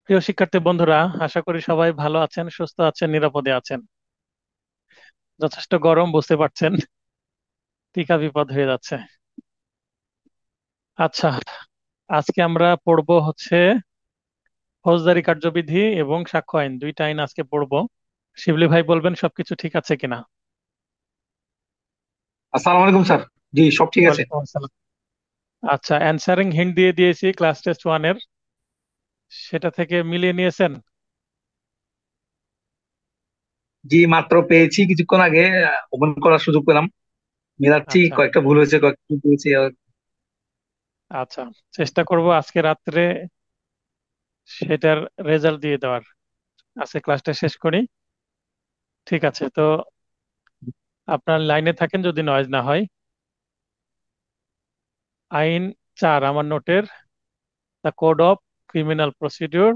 প্রিয় শিক্ষার্থী বন্ধুরা, আশা করি সবাই ভালো আছেন, সুস্থ আছেন, নিরাপদে আছেন। যথেষ্ট গরম, বুঝতে পারছেন। টিকা বিপদ হয়ে যাচ্ছে। আচ্ছা, আজকে আমরা পড়বো হচ্ছে ফৌজদারি কার্যবিধি এবং সাক্ষ্য আইন, দুইটা আইন আজকে পড়বো। শিবলি ভাই বলবেন সবকিছু ঠিক আছে কিনা। আসসালামু আলাইকুম স্যার। জি, সব ঠিক আছে। ওয়ালাইকুম আসসালাম। আচ্ছা, অ্যানসারিং হিন্ট দিয়ে দিয়েছি ক্লাস টেস্ট ওয়ানের, সেটা থেকে মিলিয়ে নিয়েছেন। জি, মাত্র পেয়েছি কিছুক্ষণ আগে। ওপেন করার সুযোগ পেলাম। মেলাচ্ছি, আচ্ছা কয়েকটা ভুল হয়েছে, কয়েকটা ঠিক হয়েছে। আচ্ছা, চেষ্টা করব আজকে রাত্রে সেটার রেজাল্ট দিয়ে দেওয়ার। আজকে ক্লাসটা শেষ করি। ঠিক আছে, তো আপনার লাইনে থাকেন যদি নয়েজ না হয়। আইন 4 আমার নোটের, the code of criminal procedure,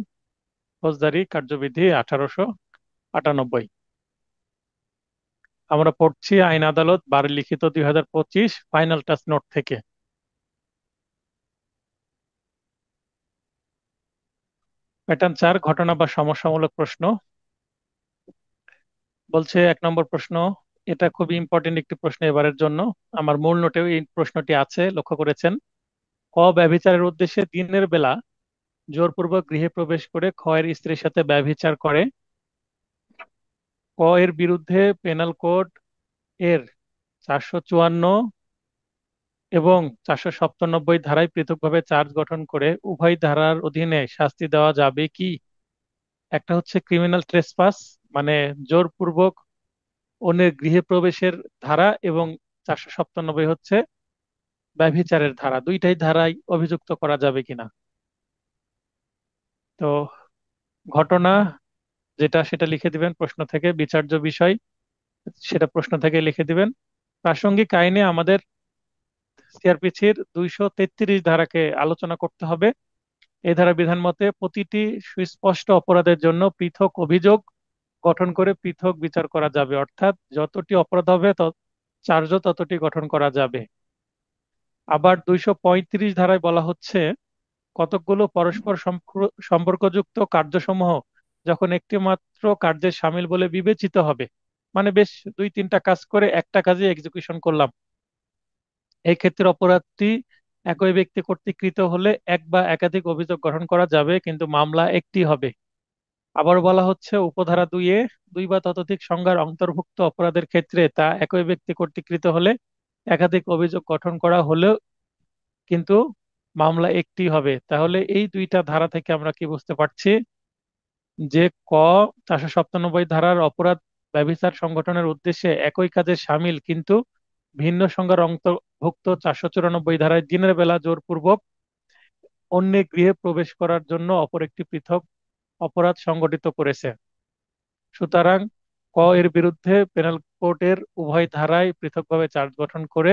ফৌজদারি কার্যবিধি 1898। আমরা পড়ছি আইন আদালত বাড়ি লিখিত 2025 ফাইনাল টাচ নোট থেকে। প্যাটার্ন 4, ঘটনা বা সমস্যামূলক প্রশ্ন। বলছে 1 নম্বর প্রশ্ন, এটা খুবই ইম্পর্টেন্ট একটি প্রশ্ন এবারের জন্য। আমার মূল নোটেও এই প্রশ্নটি আছে, লক্ষ্য করেছেন। ক, ব্যভিচারের উদ্দেশ্যে দিনের বেলা জোরপূর্বক গৃহে প্রবেশ করে খ এর স্ত্রীর সাথে ব্যভিচার করে। ক এর বিরুদ্ধে পেনাল কোড এর 454 এবং 497 ধারায় পৃথকভাবে চার্জ গঠন করে উভয় ধারার অধীনে শাস্তি দেওয়া যাবে কি। একটা হচ্ছে ক্রিমিনাল ট্রেসপাস, মানে জোরপূর্বক অন্যের গৃহে প্রবেশের ধারা, এবং 497 হচ্ছে ব্যভিচারের ধারা। দুইটাই ধারায় অভিযুক্ত করা যাবে কিনা। তো ঘটনা যেটা সেটা লিখে দিবেন প্রশ্ন থেকে, বিচার্য বিষয় সেটা প্রশ্ন থেকে লিখে দিবেন। প্রাসঙ্গিক আইনে আমাদের সিআরপিসির 233 ধারাকে আলোচনা করতে হবে। এই ধারা বিধান মতে প্রতিটি সুস্পষ্ট অপরাধের জন্য পৃথক অভিযোগ গঠন করে পৃথক বিচার করা যাবে, অর্থাৎ যতটি অপরাধ হবে চার্জও ততটি গঠন করা যাবে। আবার 235 ধারায় বলা হচ্ছে কতকগুলো পরস্পর সম্পর্কযুক্ত কার্যসমূহ যখন একটি মাত্র কার্যের সামিল বলে বিবেচিত হবে, মানে বেশ 2-3টা কাজ করে একটা কাজে এক্সিকিউশন করলাম, এই ক্ষেত্রে অপরাধটি একই ব্যক্তি কর্তৃক কৃত হলে এক বা একাধিক অভিযোগ গঠন করা যাবে, কিন্তু মামলা একটি হবে। আবার বলা হচ্ছে উপধারা 2-এ 2 বা ততোধিক সংজ্ঞার অন্তর্ভুক্ত অপরাধের ক্ষেত্রে তা একই ব্যক্তি কর্তৃক কৃত হলে একাধিক অভিযোগ গঠন করা হলেও কিন্তু মামলা একটি হবে। তাহলে এই দুইটা ধারা থেকে আমরা কি বুঝতে পারছি যে ক 497 ধারার অপরাধ ব্যভিচার সংগঠনের উদ্দেশ্যে একই কাজে সামিল কিন্তু ভিন্ন সংজ্ঞার অন্তর্ভুক্ত 494 ধারায় দিনের বেলা জোরপূর্বক অন্যের গৃহে প্রবেশ করার জন্য অপর একটি পৃথক অপরাধ সংগঠিত করেছে। সুতরাং ক এর বিরুদ্ধে পেনাল কোডের উভয় ধারায় পৃথকভাবে চার্জ গঠন করে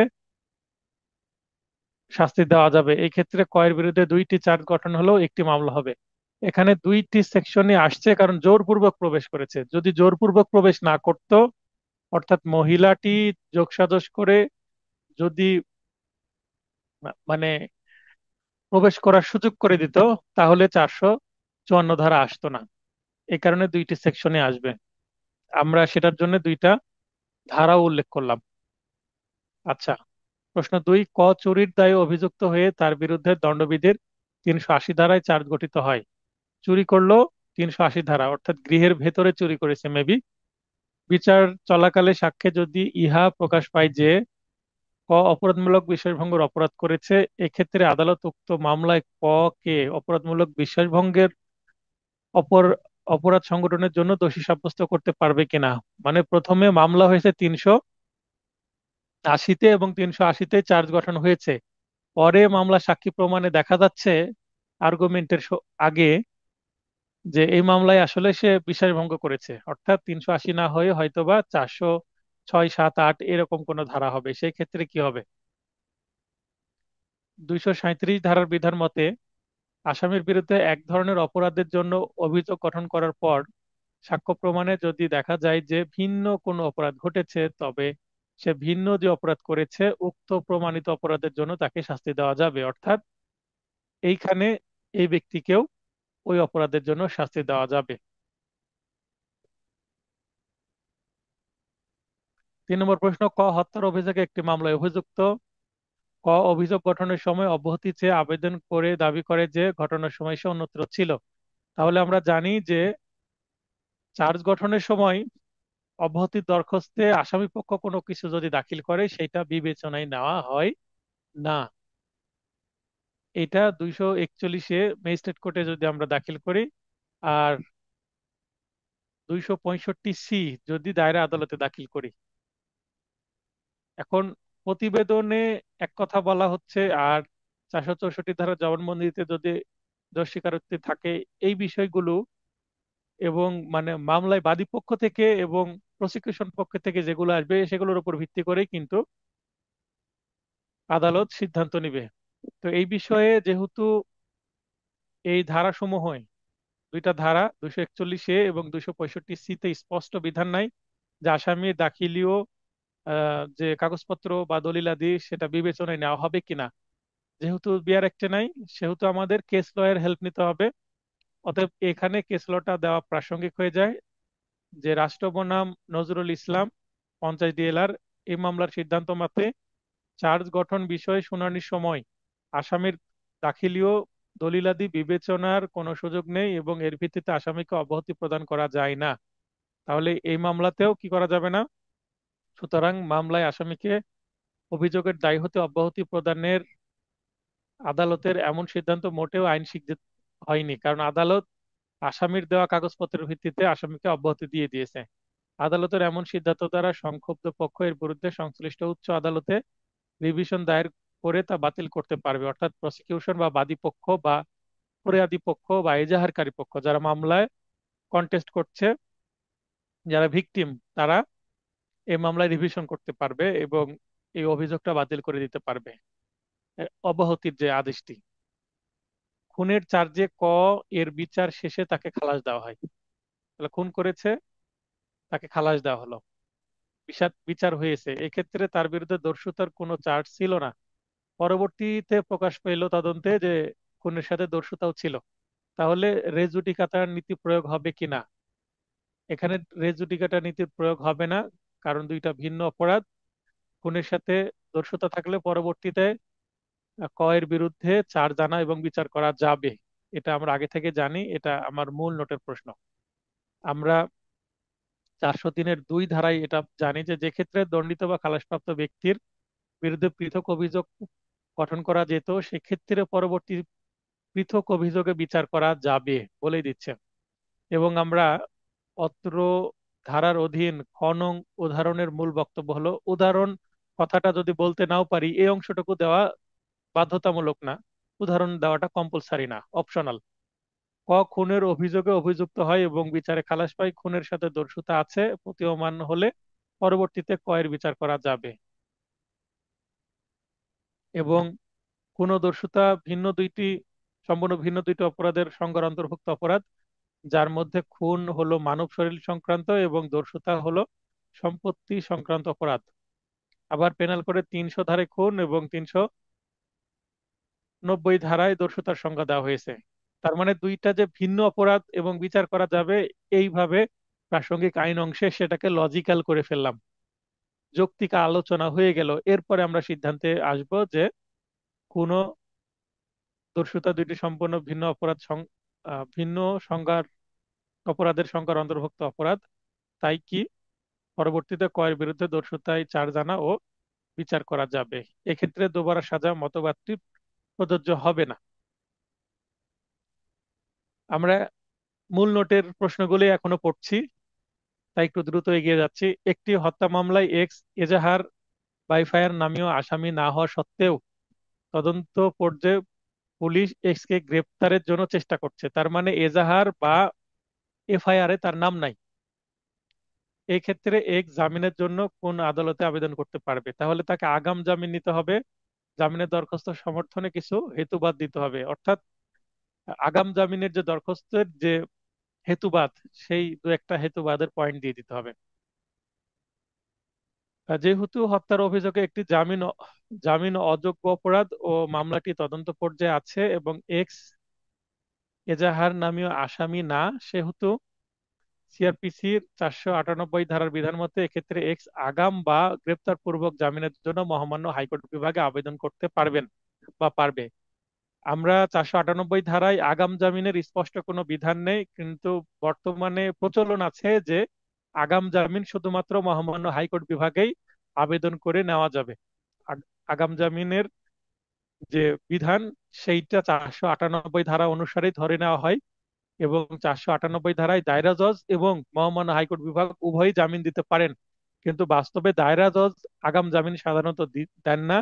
শাস্তি দেওয়া যাবে। এই ক্ষেত্রে ক এর বিরুদ্ধে দুইটি চার্জ গঠন হলেও একটি মামলা হবে। এখানে দুইটি সেকশনই আসছে কারণ জোরপূর্বক প্রবেশ করেছে। যদি জোরপূর্বক প্রবেশ না করত, অর্থাৎ মহিলাটি যোগসাজশ করে যদি মানে প্রবেশ করার সুযোগ করে দিত, তাহলে 454 ধারা আসতো না। এই কারণে দুইটি সেকশনে আসবে। আমরা সেটার জন্য দুইটা ধারাও উল্লেখ করলাম। আচ্ছা, প্রশ্ন 2, ক চুরির দায়ে অভিযুক্ত হয়ে তার বিরুদ্ধে দণ্ডবিধির 380 ধারায় চার্জ গঠিত হয়। চুরি করলো 380 ধারা, অর্থাৎ গৃহের ভেতরে চুরি করেছে মেবি। বিচার চলাকালে সাক্ষ্যে যদি ইহা প্রকাশ পায় যে ক অপরাধমূলক বিশ্বাসভঙ্গের অপরাধ করেছে, এক্ষেত্রে আদালত উক্ত মামলায় ক কে অপরাধমূলক বিশ্বাসভঙ্গের অপর অপরাধ সংগঠনের জন্য দোষী সাব্যস্ত করতে পারবে কিনা। মানে প্রথমে মামলা হয়েছে 380-তে এবং 380-তে চার্জ গঠন হয়েছে। পরে মামলা সাক্ষী প্রমাণে দেখা যাচ্ছে আর্গুমেন্টের আগে যে এই মামলায় আসলে সে বিশ্বাসভঙ্গ করেছে, অর্থাৎ 380 না হয়ে হয়তোবা 406, 7, 8 এরকম কোন ধারা হবে। সেই ক্ষেত্রে কি হবে। 237 ধারার বিধান মতে আসামির বিরুদ্ধে এক ধরনের অপরাধের জন্য অভিযোগ গঠন করার পর সাক্ষ্য প্রমাণে যদি দেখা যায় যে ভিন্ন কোনো অপরাধ ঘটেছে, তবে সে ভিন্ন যে অপরাধ করেছে উক্ত প্রমাণিত অপরাধের জন্য তাকে শাস্তি দেওয়া যাবে। অর্থাৎ এইখানে এই ব্যক্তিকেও ওই অপরাধের জন্য শাস্তি দেওয়া যাবে। 3 নম্বর প্রশ্ন, ক হত্যার অভিযোগে একটি মামলায় অভিযুক্ত ক অভিযোগ গঠনের সময় অব্যাহতি চেয়ে আবেদন করে দাবি করে যে ঘটনার সময় সে অন্যত্র ছিল। তাহলে আমরা জানি যে চার্জ গঠনের সময় অব্যাহতির দরখাস্তে আসামি পক্ষ কোনো কিছু যদি দাখিল করে সেটা বিবেচনায় নেওয়া হয় না। এটা 241-এ ম্যাজিস্ট্রেট কোর্টে যদি আমরা দাখিল করি, আর 265C যদি দায়রা আদালতে দাখিল করি। এখন প্রতিবেদনে এক কথা বলা হচ্ছে, আর 464 ধারা জবানবন্দিতে যদি দোষ স্বীকারোক্তি থাকে, এই বিষয়গুলো এবং মানে মামলায় বাদী পক্ষ থেকে এবং প্রসিকিউশন পক্ষ থেকে যেগুলো আসবে সেগুলোর উপর ভিত্তি করেই কিন্তু আদালত সিদ্ধান্ত নিবে। তো এই বিষয়ে যেহেতু এই ধারাসমূহ, দুইটা ধারা 241-এ এবং 265C-তে স্পষ্ট বিধান নাই যে আসামির দাখিলীয় যে কাগজপত্র বা দলিলাদি সেটা বিবেচনায় নেওয়া হবে কিনা। যেহেতু বিআর অ্যাক্টে নাই, সেহেতু আমাদের কেস লয়ের হেল্প নিতে হবে। অতএব এখানে কেস লটা দেওয়া প্রাসঙ্গিক হয়ে যায় যে রাষ্ট্র বনাম নজরুল ইসলাম 50 DLR এই মামলার সিদ্ধান্ত মতে চার্জ গঠন বিষয়ে শুনানির সময় আসামির দাখিলীয় দলিলাদি বিবেচনার কোনো সুযোগ নেই এবং এর ভিত্তিতে আসামিকে অব্যাহতি প্রদান করা যায় না। তাহলে এই মামলাতেও কি করা যাবে না। সুতরাং মামলায় আসামিকে অভিযোগের দায় হতে অব্যাহতি প্রদানের আদালতের এমন সিদ্ধান্ত মোটেও আইন স্বীকৃত হয়নি, কারণ আদালত আসামির দেওয়া কাগজপত্রের ভিত্তিতে আসামিকে অব্যাহতি দিয়ে দিয়েছে। আদালতের এমন সিদ্ধান্ত দ্বারা সংক্ষুব্ধ পক্ষ এর বিরুদ্ধে সংশ্লিষ্ট উচ্চ আদালতে রিভিশন দায়ের করে তা বাতিল করতে পারবে। অর্থাৎ প্রসিকিউশন বা বাদী পক্ষ বা ফরিয়াদি পক্ষ বা এজাহারকারী পক্ষ যারা মামলায় কন্টেস্ট করছে, যারা ভিকটিম, তারা এই মামলায় রিভিশন করতে পারবে এবং এই অভিযোগটা বাতিল করে দিতে পারবে। অব্যাহতির যে আদেশটি, খুনের চার্জে ক এর বিচার শেষে তাকে খালাস দেওয়া হয়। তাহলে খুন করেছে, তাকে খালাস দেওয়া হলো, বিচার বিচার হয়েছে, এক্ষেত্রে তার বিরুদ্ধে দস্যুতার কোনো চার্জ ছিল না। পরবর্তীতে প্রকাশ পেল তদন্তে যে খুনের সাথে দস্যুতাও ছিল। তাহলে রেজ জুডিকাটার নীতি প্রয়োগ হবে কিনা। এখানে রেজ জুডিকাটা নীতির প্রয়োগ হবে না, কারণ দুইটা ভিন্ন অপরাধ। খুনের সাথে দস্যুতা থাকলে পরবর্তীতে ক এর বিরুদ্ধে চার্জ আনা এবং বিচার করা যাবে। এটা আমরা আগে থেকে জানি, এটা আমার মূল নোটের প্রশ্ন। আমরা 403-এর 2 ধারায় এটা জানি যে যে ক্ষেত্রে দণ্ডিত বা খালাসপ্রাপ্ত ব্যক্তির বিরুদ্ধে পৃথক অভিযোগ গঠন করা যেত, সেক্ষেত্রে পরবর্তী পৃথক অভিযোগে বিচার করা যাবে বলেই দিচ্ছে। এবং আমরা অত্র ধারার অধীন খ নং উদাহরণের মূল বক্তব্য হলো, উদাহরণ কথাটা যদি বলতে নাও পারি এই অংশটুকু দেওয়া বাধ্যতামূলক না, উদাহরণ দেওয়াটা কম্পালসারি না, অপশনাল। ক খুনের অভিযোগে অভিযুক্ত হয় এবং বিচারে খালাস পায়, খুনের সাথে দস্যুতা আছে প্রতীয়মান হলে পরবর্তীতে ক এর বিচার করা যাবে। এবং কোন দস্যুতা সম্পূর্ণ ভিন্ন দুইটি অপরাধের সংজ্ঞার অন্তর্ভুক্ত অপরাধ, যার মধ্যে খুন হলো মানব শরীর সংক্রান্ত এবং দস্যুতা হলো সম্পত্তি সংক্রান্ত অপরাধ। আবার পেনাল কোডে 300 ধারায় খুন এবং 390 ধারায় দস্যুতার সংজ্ঞা দেওয়া হয়েছে। তার মানে দুইটা যে ভিন্ন অপরাধ এবং বিচার করা যাবে, এইভাবে প্রাসঙ্গিক আইন অংশে সেটাকে লজিক্যাল করে ফেললাম, যৌক্তিক আলোচনা হয়ে গেল। এরপরে আমরা সিদ্ধান্তে আসব যে কোন দস্যুতা দুইটি সম্পূর্ণ ভিন্ন অপরাধ, ভিন্ন সংজ্ঞার অপরাধের সংজ্ঞার অন্তর্ভুক্ত অপরাধ। তাই কি পরবর্তীতে কয়ের বিরুদ্ধে দস্যুতায় চার্জ আনা ও বিচার করা যাবে। এক্ষেত্রে দোবারা সাজা মতবাদটি প্রযোজ্য হবে না। আমরা মূল নোটের প্রশ্নগুলি এখনো পড়ছি, তাই একটু দ্রুত এগিয়ে যাচ্ছি। একটি হত্যা মামলায় এক্স এজাহার বাইফায়ার নামীয় আসামি না হওয়া সত্ত্বেও তদন্ত পর্যায়ে পুলিশ এক্স কে গ্রেপ্তারের জন্য চেষ্টা করছে, তার মানে এজাহার বা এফআইআর এ তার নাম নাই। এই ক্ষেত্রে এক্স জামিনের জন্য কোন আদালতে আবেদন করতে পারবে। তাহলে তাকে আগাম জামিন নিতে হবে, জামিনের দরখাস্ত সমর্থনে কিছু হেতুবাদ দিতে হবে। অর্থাৎ আগাম জামিনের যে দরখাস্তের যে হেতুবাদ, সেই 2-1টা হেতুবাদের পয়েন্ট দিয়ে দিতে হবে। যেহেতু হত্যার অভিযোগে একটি জামিন অযোগ্য অপরাধ ও মামলাটি তদন্ত পর্যায়ে আছে এবং এক্স এজাহার নামীয় আসামি না, সেহেতু সিআরপিসির 498 ধারার বিধান মতে এক্ষেত্রে এক্স আগাম বা গ্রেপ্তার পূর্বক জামিনের জন্য মহামান্য হাইকোর্ট বিভাগে আবেদন করতে পারবেন বা পারবে। আমরা 498 ধারায় আগাম জামিনের স্পষ্ট কোনো বিধান নেই, কিন্তু বর্তমানে প্রচলন আছে যে আগাম জামিন শুধুমাত্র মহামান্য হাইকোর্ট বিভাগেই আবেদন করে নেওয়া যাবে। আগাম জামিনের যে বিধান, সেইটা 498 ধারা অনুসারেই ধরে নেওয়া হয় এবং 498 ধারায় দায়রা জজ এবং মহামান্য হাইকোর্ট বিভাগ উভয়ই জামিন দিতে পারেন। কিন্তু বাস্তবে দায়রা জজ আগাম জামিন সাধারণত দেন না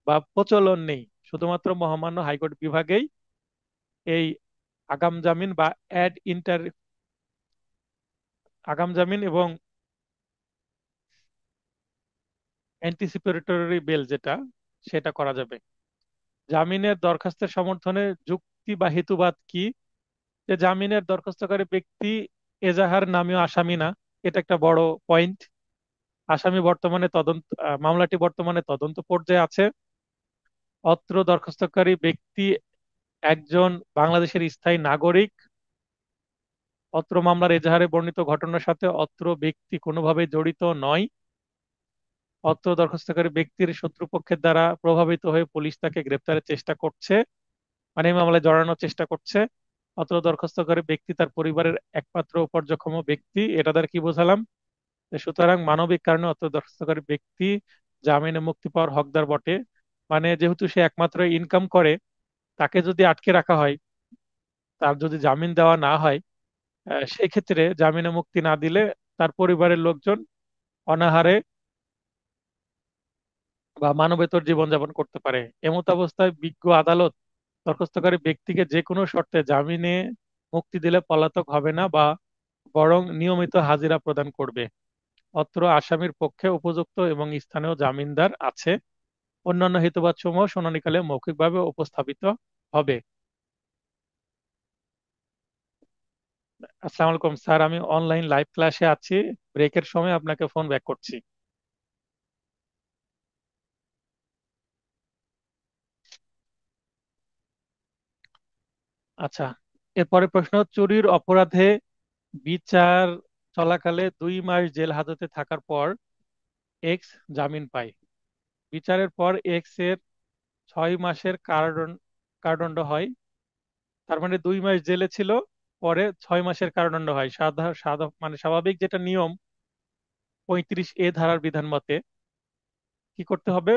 বা প্রচলন নেই। শুধুমাত্র মহামান্য হাইকোর্ট বিভাগেই এই আগাম জামিন বা অ্যাড ইন্টার আগাম জামিন এবং অ্যান্টিসিপেটরি বেল যেটা, সেটা করা যাবে। জামিনের দরখাস্তের সমর্থনে যুক্তি বা হেতুবাদ কি? যে জামিনের দরখাস্তকারী ব্যক্তি এজাহার নামীয় আসামি না, এটা একটা বড় পয়েন্ট। আসামি বর্তমানে মামলাটি বর্তমানে তদন্ত পর্যায়ে আছে। অত্র দরখাস্তকারী ব্যক্তি একজন বাংলাদেশের স্থায়ী নাগরিক। অত্র মামলার এজাহারে বর্ণিত ঘটনার সাথে অত্র ব্যক্তি কোনোভাবে জড়িত নয়। অত্র দরখাস্তকারী ব্যক্তির শত্রুপক্ষের দ্বারা প্রভাবিত হয়ে পুলিশ তাকে গ্রেপ্তারের চেষ্টা করছে, মানে এই মামলায় জড়ানোর চেষ্টা করছে। অত্র দরখাস্তকারী ব্যক্তি তার পরিবারের একমাত্র উপার্জনক্ষম ব্যক্তি। এটা দ্বারা কি বোঝালাম? যে সুতরাং মানবিক কারণে অত্র দরখাস্তকারী ব্যক্তি জামিনে মুক্তি পাওয়ার হকদার বটে। মানে যেহেতু সে একমাত্র ইনকাম করে, তাকে যদি আটকে রাখা হয়, তার যদি জামিন দেওয়া না হয়, সেই ক্ষেত্রে জামিনে মুক্তি না দিলে তার পরিবারের লোকজন অনাহারে বা মানবেতর জীবনযাপন করতে পারে। এমত অবস্থায় বিজ্ঞ আদালত দরখাস্তকারী ব্যক্তিকে যে কোনো শর্তে জামিনে মুক্তি দিলে পলাতক হবে না বা বরং নিয়মিত হাজিরা প্রদান করবে। অত্র আসামির পক্ষে উপযুক্ত এবং স্থানীয় জামিনদার আছে। অন্যান্য হেতুবাদসমূহ শুনানিকালে মৌখিকভাবে উপস্থাপিত হবে। আসসালামু আলাইকুম স্যার, আমি অনলাইন লাইভ ক্লাসে আছি, ব্রেকের সময় আপনাকে ফোন ব্যাক করছি। আচ্ছা, এরপরে প্রশ্ন, চুরির অপরাধে বিচার চলাকালে 2 মাস জেল হাজতে থাকার পর এক্স জামিন পায়। বিচারের পর এক্স এর 6 মাসের কারাদণ্ড হয়। তার মানে 2 মাস জেলে ছিল, পরে 6 মাসের কারাদণ্ড হয়। মানে স্বাভাবিক যেটা নিয়ম, 35A ধারার বিধান মতে কি করতে হবে?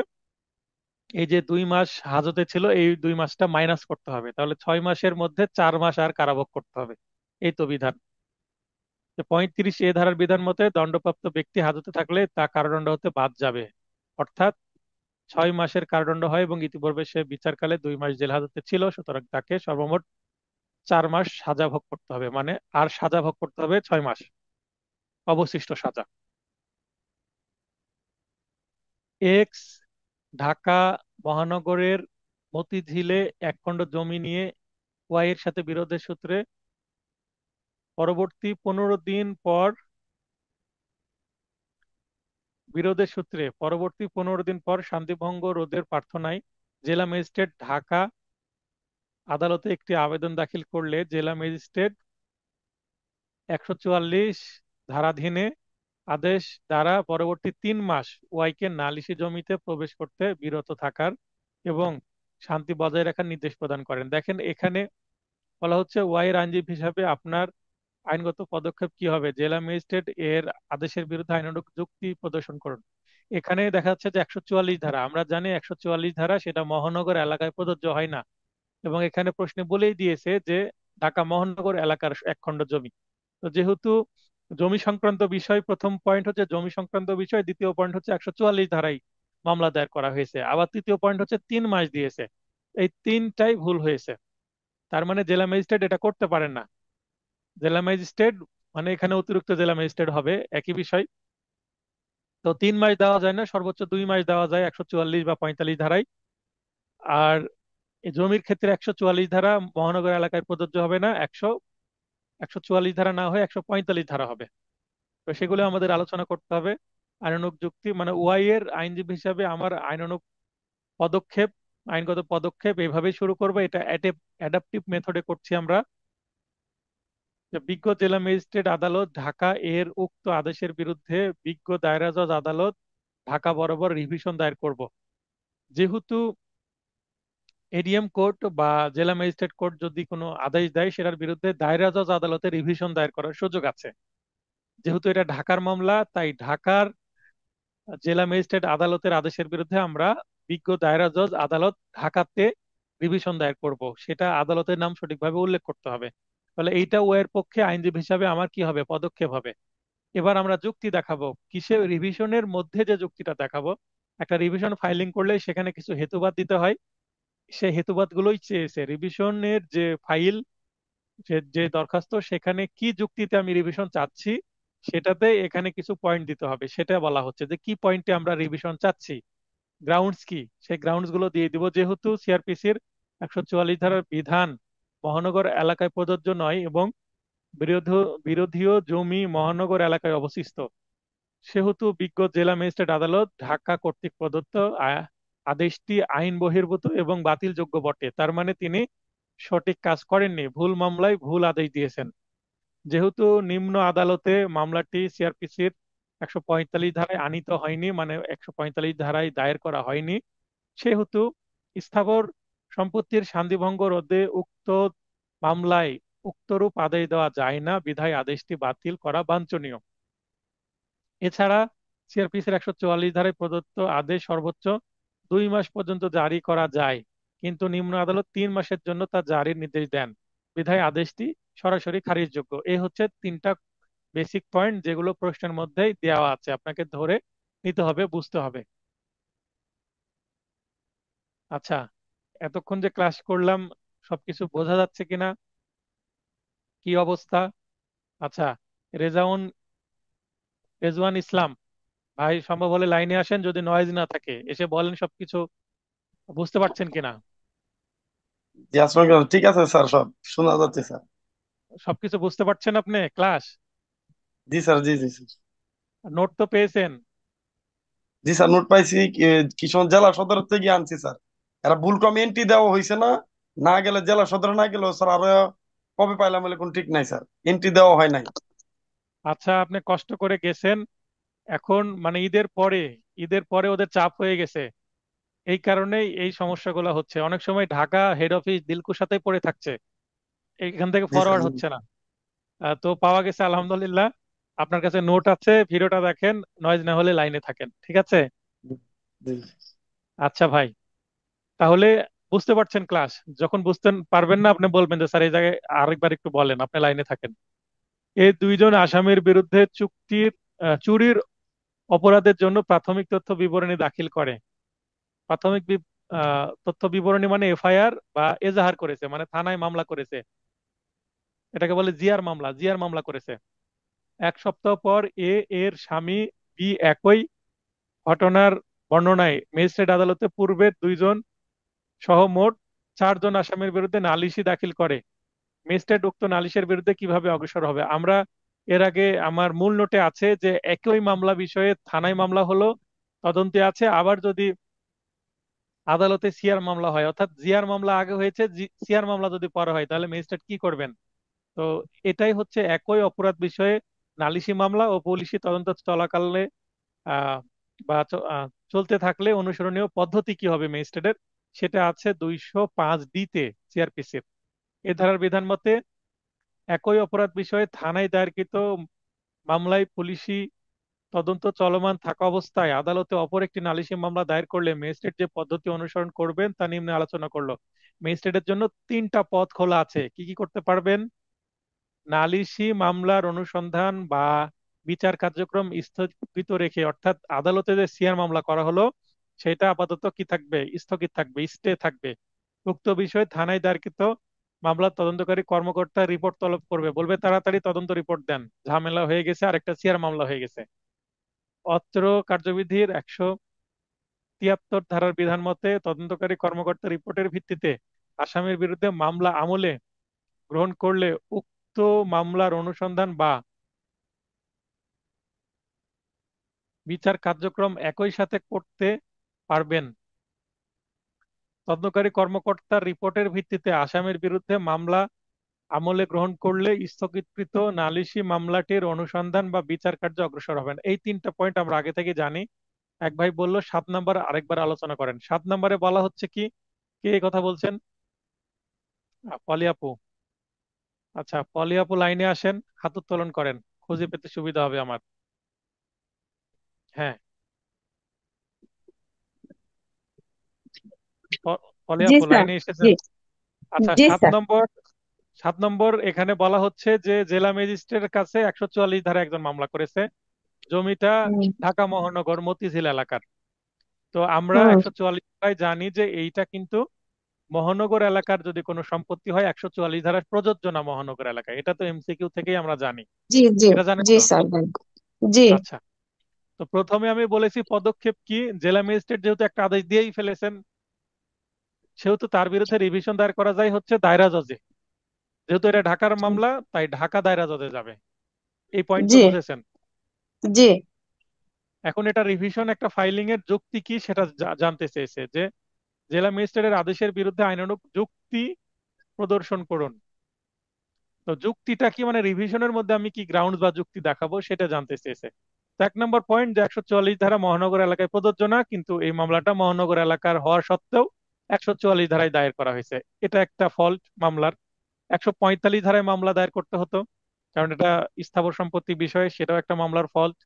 এই যে 2 মাস হাজতে ছিল, এই 2 মাসটা মাইনাস করতে হবে, তাহলে 6 মাসের মধ্যে 4 মাস আর কারাভোগ করতে হবে। এই তো বিধান। 35A ধারার বিধান মতে দণ্ডপ্রাপ্ত ব্যক্তি হাজতে থাকলে তা কারাদণ্ড হতে বাদ যাবে। অর্থাৎ 6 মাসের কারাদণ্ড হয় এবং ইতিপূর্বে সে বিচারকালে 2 মাস জেল হাজতে ছিল, সুতরাং তাকে সর্বমোট 4 মাস সাজা ভোগ করতে হবে, মানে আর সাজা ভোগ করতে হবে 6 মাস অবশিষ্ট সাজা। এক্স ঢাকা মহানগরের মতিঝিলে 1 খণ্ড জমি নিয়ে ওয়াই এর সাথে পরবর্তী 15 দিন পর পরবর্তী 15 দিন পর শান্তিভঙ্গ রোধের প্রার্থনায় জেলা ম্যাজিস্ট্রেট ঢাকা আদালতে একটি আবেদন দাখিল করলে জেলা ম্যাজিস্ট্রেট 144 ধারাধীনে আদেশ দ্বারা পরবর্তী 3 মাস ওয়াইকে নালিশি জমিতে প্রবেশ করতে বিরত থাকার এবং শান্তি বজায় রাখার নির্দেশ প্রদান করেন। দেখেন, এখানে বলা হচ্ছে ওয়াই এর আইনজীবী হিসাবে আপনার আইনগত পদক্ষেপ কি হবে? জেলা ম্যাজিস্ট্রেট এর আদেশের বিরুদ্ধে আইনানুগ যুক্তি প্রদর্শন করুন। এখানে দেখা যাচ্ছে যে 144 ধারা, আমরা জানি 144 ধারা সেটা মহানগর এলাকায় প্রযোজ্য হয় না, এবং এখানে প্রশ্নে বলেই দিয়েছে যে ঢাকা মহানগর এলাকার 1 খণ্ড জমি। তো যেহেতু জমি সংক্রান্ত বিষয়, প্রথম পয়েন্ট হচ্ছে জমি সংক্রান্ত বিষয়, দ্বিতীয় পয়েন্ট হচ্ছে 144 ধারায় মামলা দায়ের করা হয়েছে, আবার তৃতীয় পয়েন্ট হচ্ছে 3 মাস দিয়েছে। এই তিনটাই ভুল হয়েছে। তার মানে জেলা ম্যাজিস্ট্রেট এটা করতে পারেন না। জেলা ম্যাজিস্ট্রেট মানে এখানে অতিরিক্ত জেলা ম্যাজিস্ট্রেট হবে, একই বিষয়। তো 3 মাস দেওয়া যায় না, সর্বোচ্চ 2 মাস দেওয়া যায় 144 বা 45 ধারায়। আর এই জমির ক্ষেত্রে 144 ধারা মহানগর এলাকায় প্রযোজ্য হবে না, 144 ধারা না হয়ে 145 ধারা হবে। তো সেগুলো আমাদের আলোচনা করতে হবে। আইনানুগ যুক্তি মানে ওয়াই এর আইনজীবী হিসাবে আমার আইনানুগ পদক্ষেপ, আইনগত পদক্ষেপ এইভাবেই শুরু করবো। এটা অ্যাডাপটিভ মেথডে করছি আমরা। যে বিজ্ঞ জেলা ম্যাজিস্ট্রেট আদালত ঢাকা এর উক্ত আদেশের বিরুদ্ধে বিজ্ঞ দায়রা জজ আদালত ঢাকা বরাবর রিভিশন দায়ের করব। যেহেতু এডিএম কোর্ট বা জেলা ম্যাজিস্ট্রেট কোর্ট যদি কোনো আদেশ দেয় সেটার বিরুদ্ধে দায়রা জজ আদালতে রিভিশন দায়ের করার সুযোগ আছে। যেহেতু এটা ঢাকার মামলা, তাই ঢাকার জেলা ম্যাজিস্ট্রেট আদালতের আদেশের বিরুদ্ধে আমরা বিজ্ঞ দায়রা জজ আদালত ঢাকাতে রিভিশন দায়ের করব। সেটা আদালতের নাম সঠিকভাবে উল্লেখ করতে হবে। তাহলে এইটা ওয়ের পক্ষে আইনজীবী হিসাবে আমার কি হবে, পদক্ষেপ হবে। এবার আমরা যুক্তি দেখাবো। কিসে রিভিশনের মধ্যে যে যুক্তিটা দেখাবো, একটা রিভিশন ফাইলিং করলে সেখানে কিছু হেতুবাদ দিতে হয়। সেই হেতুবাদ গুলোই চেয়েছে রিভিশনের যে ফাইল, যে যে দরখাস্ত, সেখানে কি যুক্তিতে আমি রিভিশন চাচ্ছি সেটাতে এখানে কিছু পয়েন্ট দিতে হবে। সেটা বলা হচ্ছে যে কি পয়েন্টে আমরা রিভিশন চাচ্ছি, গ্রাউন্ডস কি, সেই গ্রাউন্ডস গুলো দিয়ে দিব। যেহেতু সিআরপিসির 144 ধারার বিধান মহানগর এলাকায় প্রযোজ্য নয় এবং বিরোধীয় জমি মহানগর এলাকায় অবস্থিত, সেহেতু বিজ্ঞ জেলা ম্যাজিস্ট্রেট আদালত ঢাকা কর্তৃক প্রদত্ত আদেশটি আইন বহির্ভূত এবং বাতিলযোগ্য বটে। তার মানে তিনি সঠিক কাজ করেননি, ভুল মামলায় ভুল আদেশ দিয়েছেন। যেহেতু নিম্ন আদালতে মামলাটি সিআরপিসির 145 ধারায় আনীত হয়নি, মানে 145 ধারায় দায়ের করা হয়নি, সেহেতু স্থাবর সম্পত্তির শান্তিভঙ্গ রোধে উক্ত মামলায় উক্তরূপ আদেশ দেওয়া যায় না, বিধায় আদেশটি বাতিল করা বাঞ্ছনীয়। এছাড়া সিআরপিসির 144 ধারায় প্রদত্ত আদেশ সর্বোচ্চ 2 মাস পর্যন্ত জারি করা যায়, কিন্তু নিম্ন আদালত 3 মাসের জন্য তা জারির নির্দেশ দেন, বিধায় আদেশটি সরাসরি খারিজযোগ্য। এই হচ্ছে তিনটা বেসিক পয়েন্ট যেগুলো প্রশ্নের মধ্যেই দেওয়া আছে, আপনাকে ধরে নিতে হবে, বুঝতে হবে। আচ্ছা, এতক্ষণ যে ক্লাস করলাম সবকিছু বোঝা যাচ্ছে কিনা, কি অবস্থা? আচ্ছা, রেজাউন রেজওয়ান ইসলাম ভাই, সম্ভব হলে লাইনে আসেন, যদি নয়েজ না থাকে এসে বলেন সবকিছু বুঝতে পারছেন কিনা। জি আসসালামু আলাইকুম। ঠিক আছে স্যার, সব শোনা যাচ্ছে স্যার। সবকিছু বুঝতে পারছেন আপনি? ক্লাস জি স্যার, জি জি স্যার। নোট তো পেয়েছেন? জি স্যার, নোট পাইছি। কিশোর জেলা সদর থেকে আনছি স্যার। এরা ভুল ক্রমে এন্ট্রি দেওয়া হয়েছে না, না গেলে জেলা সদরে না গেলেও স্যার আরো কবে পাইলাম বলে কোন ঠিক নাই স্যার, এন্ট্রি দেওয়া হয় নাই। আচ্ছা, আপনি কষ্ট করে গেছেন, এখন মানে ঈদের পরে ওদের চাপ হয়ে গেছে, এই কারণেই এই সমস্যাগুলো হচ্ছে। অনেক সময় ঢাকা হেড অফিস দিলকুশাতেই পড়ে থাকছে, এখান থেকে জি স্যার, ফরওয়ার্ড জি হচ্ছে না। তো পাওয়া গেছে আলহামদুলিল্লাহ। আপনার কাছে নোট আছে, ভিডিওটা দেখেন, নয়েজ না হলে লাইনে থাকেন, ঠিক আছে? জি জি। আচ্ছা ভাই, তাহলে বুঝতে পারছেন ক্লাস? যখন বুঝতে পারবেন না আপনি বলবেন যে স্যার এই জায়গায় আরেকবার একটু বলেন, আপনি লাইনে থাকেন। এই দুইজন আসামির বিরুদ্ধে চুরির অপরাধের জন্য প্রাথমিক তথ্য বিবরণী দাখিল করে। তথ্য বিবরণী মানে এফআইআর বা এজাহার করেছে, মানে থানায় মামলা করেছে। এটাকে বলে জিআর মামলা করেছে। 1 সপ্তাহ পর এর স্বামী বি একই ঘটনার বর্ণনায় ম্যাজিস্ট্রেট আদালতে পূর্বের 2 জন সহ মোট 4 জন আসামির বিরুদ্ধে নালিশি দাখিল করে। ম্যাজিস্ট্রেট উক্ত নালিশের বিরুদ্ধে কিভাবে অগ্রসর হবে? আমরা এর আগে আমার মূল নোটে আছে যে একই মামলা বিষয়ে থানায় মামলা হলো, তদন্তে আছে, আবার যদি আদালতে সিআর মামলা হয়, অর্থাৎ জিআর মামলা আগে হয়েছে, সিআর মামলা যদি পরে হয়, তাহলে ম্যাজিস্ট্রেট কি করবেন? তো এটাই হচ্ছে একই অপরাধ বিষয়ে নালিশি মামলা ও পুলিশি তদন্ত চলাকালে আহ চলতে থাকলে অনুসরণীয় পদ্ধতি কি হবে ম্যাজিস্ট্রেটের, সেটা আছে 205D-তে সিআরপিসির। এ ধারার বিধান মতে একই অপরাধ বিষয়ে থানায় দায়েরকৃত মামলায় পুলিশি তদন্ত চলমান থাকা অবস্থায় আদালতে অপর একটি নালিশি মামলা দায়ের করলে ম্যাজিস্ট্রেট যে পদ্ধতি অনুসরণ করবেন তা নিম্নে আলোচনা করলো। ম্যাজিস্ট্রেটের জন্য 3টা পথ খোলা আছে। কি কি করতে পারবেন? নালিশি মামলার অনুসন্ধান বা বিচার কার্যক্রম স্থগিত রেখে, অর্থাৎ আদালতে যে সিআর মামলা করা হলো সেটা আপাতত কি থাকবে, স্থগিত থাকবে, স্টে থাকবে। উক্ত বিষয়ে থানায় দায়েরকৃত মামলার তদন্তকারী কর্মকর্তা রিপোর্ট তলব করবে, বলবে তাড়াতাড়ি তদন্ত রিপোর্ট দেন, ঝামেলা হয়ে গেছে, আরেকটা সিআর মামলা হয়ে গেছে। অত্র কার্যবিধির 173 ধারার বিধান মতে তদন্তকারী কর্মকর্তা রিপোর্টের ভিত্তিতে আসামির বিরুদ্ধে মামলা আমলে গ্রহণ করলে উক্ত মামলার অনুসন্ধান বা বিচার কার্যক্রম একই সাথে করতে পারবেন। তদন্তকারী কর্মকর্তার রিপোর্টের ভিত্তিতে আসামির বিরুদ্ধে মামলা আমলে গ্রহণ করলে স্থগিতকৃত নালিশি মামলাটির অনুসন্ধান বা বিচার কার্য অগ্রসর হবেন। এই তিনটা পয়েন্ট আমরা আগে থেকে জানি। এক ভাই বলল 7 নম্বর আরেকবার আলোচনা করেন। 7 নম্বরে বলা হচ্ছে কি, কে এই কথা বলছেন? পলি আপু। আচ্ছা, পলি আপু লাইনে আসেন, হাত উত্তোলন করেন, খুঁজে পেতে সুবিধা হবে আমার। হ্যাঁ, পলি জি আপু স্যার। লাইনে জি। এসেছেন? আচ্ছা, জি সাত স্যার। নম্বর 7 নম্বর এখানে বলা হচ্ছে যে জেলা ম্যাজিস্ট্রেটের কাছে 144 ধারা একজন মামলা করেছে। জমিটা হুম। ঢাকা মহানগর মতিঝিল এলাকার। তো আমরা হুম। 144 ধারায় জানি যে এইটা কিন্তু মহানগর এলাকার যদি কোনো সম্পত্তি হয় 144 ধারা প্রযোজ্য না মহানগর এলাকায়। এটা তো এমসিকিউ থেকেই আমরা জানি। জি জি। এটা জানেন জি তো? স্যার। জি। আচ্ছা, তো প্রথমে আমি বলেছি পদক্ষেপ কি, জেলা ম্যাজিস্ট্রেট যেহেতু একটা আদেশ দিয়েই ফেলেছেন, সেহেতু তার বিরুদ্ধে রিভিশন দায়ের করা যায় হচ্ছে দায়রা জজে। যেহেতু এটা ঢাকার মামলা, তাই ঢাকা দায়রা জজে যাবে। এই পয়েন্ট তো জি। বুঝেছেন? জি। এখন এটা রিভিশন একটা ফাইলিং এর যুক্তি কি সেটা জানতে চেয়েছে যে জেলা ম্যাজিস্ট্রেটের আদেশের বিরুদ্ধে আইনানুগ যুক্তি প্রদর্শন করুন। তো যুক্তিটা কি, মানে রিভিশনের মধ্যে আমি কি গ্রাউন্ড বা যুক্তি দেখাবো সেটা জানতে চেয়েছে। তো 1 নম্বর পয়েন্ট যে 144 ধারা মহানগর এলাকায় প্রযোজ্য না, কিন্তু এই মামলাটা মহানগর এলাকার হওয়া সত্ত্বেও 144 ধারায় দায়ের করা হয়েছে। এটা একটা ফল্ট মামলার। 145 ধারায় মামলা দায়ের করতে হতো, কারণ এটা স্থাবর সম্পত্তি বিষয়ে, সেটাও একটা মামলার ফল্ট।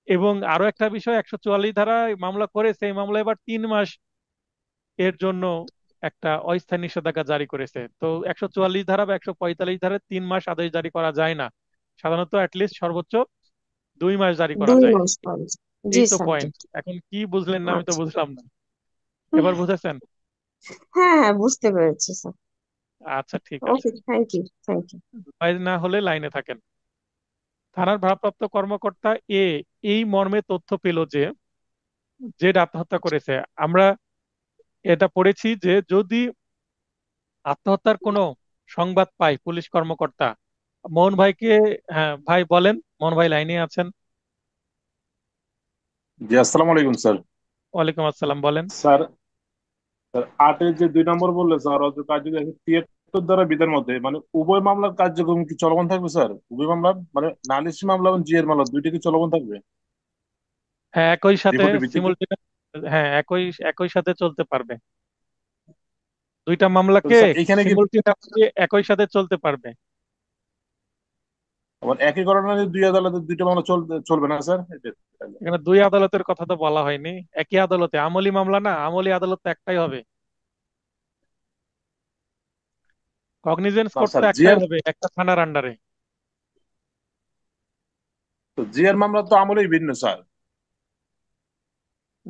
এবং আরো একটা বিষয়, 144 ধারায় মামলা করেছে, এই মামলা এবার 3 মাস এর জন্য একটা অস্থায়ী নিষেধাজ্ঞা জারি করেছে। তো 144 ধারা বা 145 ধারায় 3 মাস আদেশ জারি করা যায় না, সাধারণত অ্যাটলিস্ট সর্বোচ্চ 2 মাস জারি করা 2 যায়। মাস পরে। জি এই তো স্যার। জি। পয়েন্ট। এখন কি বুঝলেন না আমি তো আচ্ছা। বুঝলাম না। হুম, এবার বুঝেছেন? হ্যাঁ হ্যাঁ, বুঝতে পেরেছি স্যার। আচ্ছা, ঠিক আছে। Okay, thank you. Thank you. বাইরে না হলে লাইনে থাকেন। থানার ভারপ্রাপ্ত কর্মকর্তা এ এই মর্মে তথ্য পেল যে জেড আত্মহত্যা করেছে। আমরা এটা পড়েছি যে যদি আত্মহত্যার কোনো সংবাদ পাই পুলিশ কর্মকর্তা, মোহন ভাইকে, হ্যাঁ ভাই বলেন, মোহন ভাই লাইনে আছেন? জি আসসালামু আলাইকুম স্যার। ওয়ালাইকুম আসসালাম, বলেন। স্যার, স্যার 8-এর যে 2 নম্বর বললে স্যার, অত কার্যকর 73 দ্বারা বিধার মধ্যে মানে উভয় মামলার কার্যক্রম কি চলমান থাকবে স্যার? উভয় মামলা মানে নালিশি মামলা এবং জিএর মামলা দুইটা কি চলমান থাকবে হ্যাঁ, একই সাথে রিপোর্টের ভিত্তিতে? সিমুলটেনিয়াস, হ্যাঁ একই একই সাথে চলতে পারবে। দুইটা তো মামলাকে স্যার এখানে কি সিমুলটেনিয়াসলি একই সাথে চলতে পারবে। আবার একই ঘটনায় দুই আদালতে দুইটা মামলা চলবে না স্যার? এখানে দুই আদালতের কথা তো বলা হয়নি। একই আদালতে, আমলি মামলা না, আমলি আদালত তো একটাই হবে। কগনিজেন্স না কোর্ট তো স্যার, একটাই জিআর, হবে একটা থানার আন্ডারে। তো জিআর মামলা তো আমলেই ভিন্ন স্যার।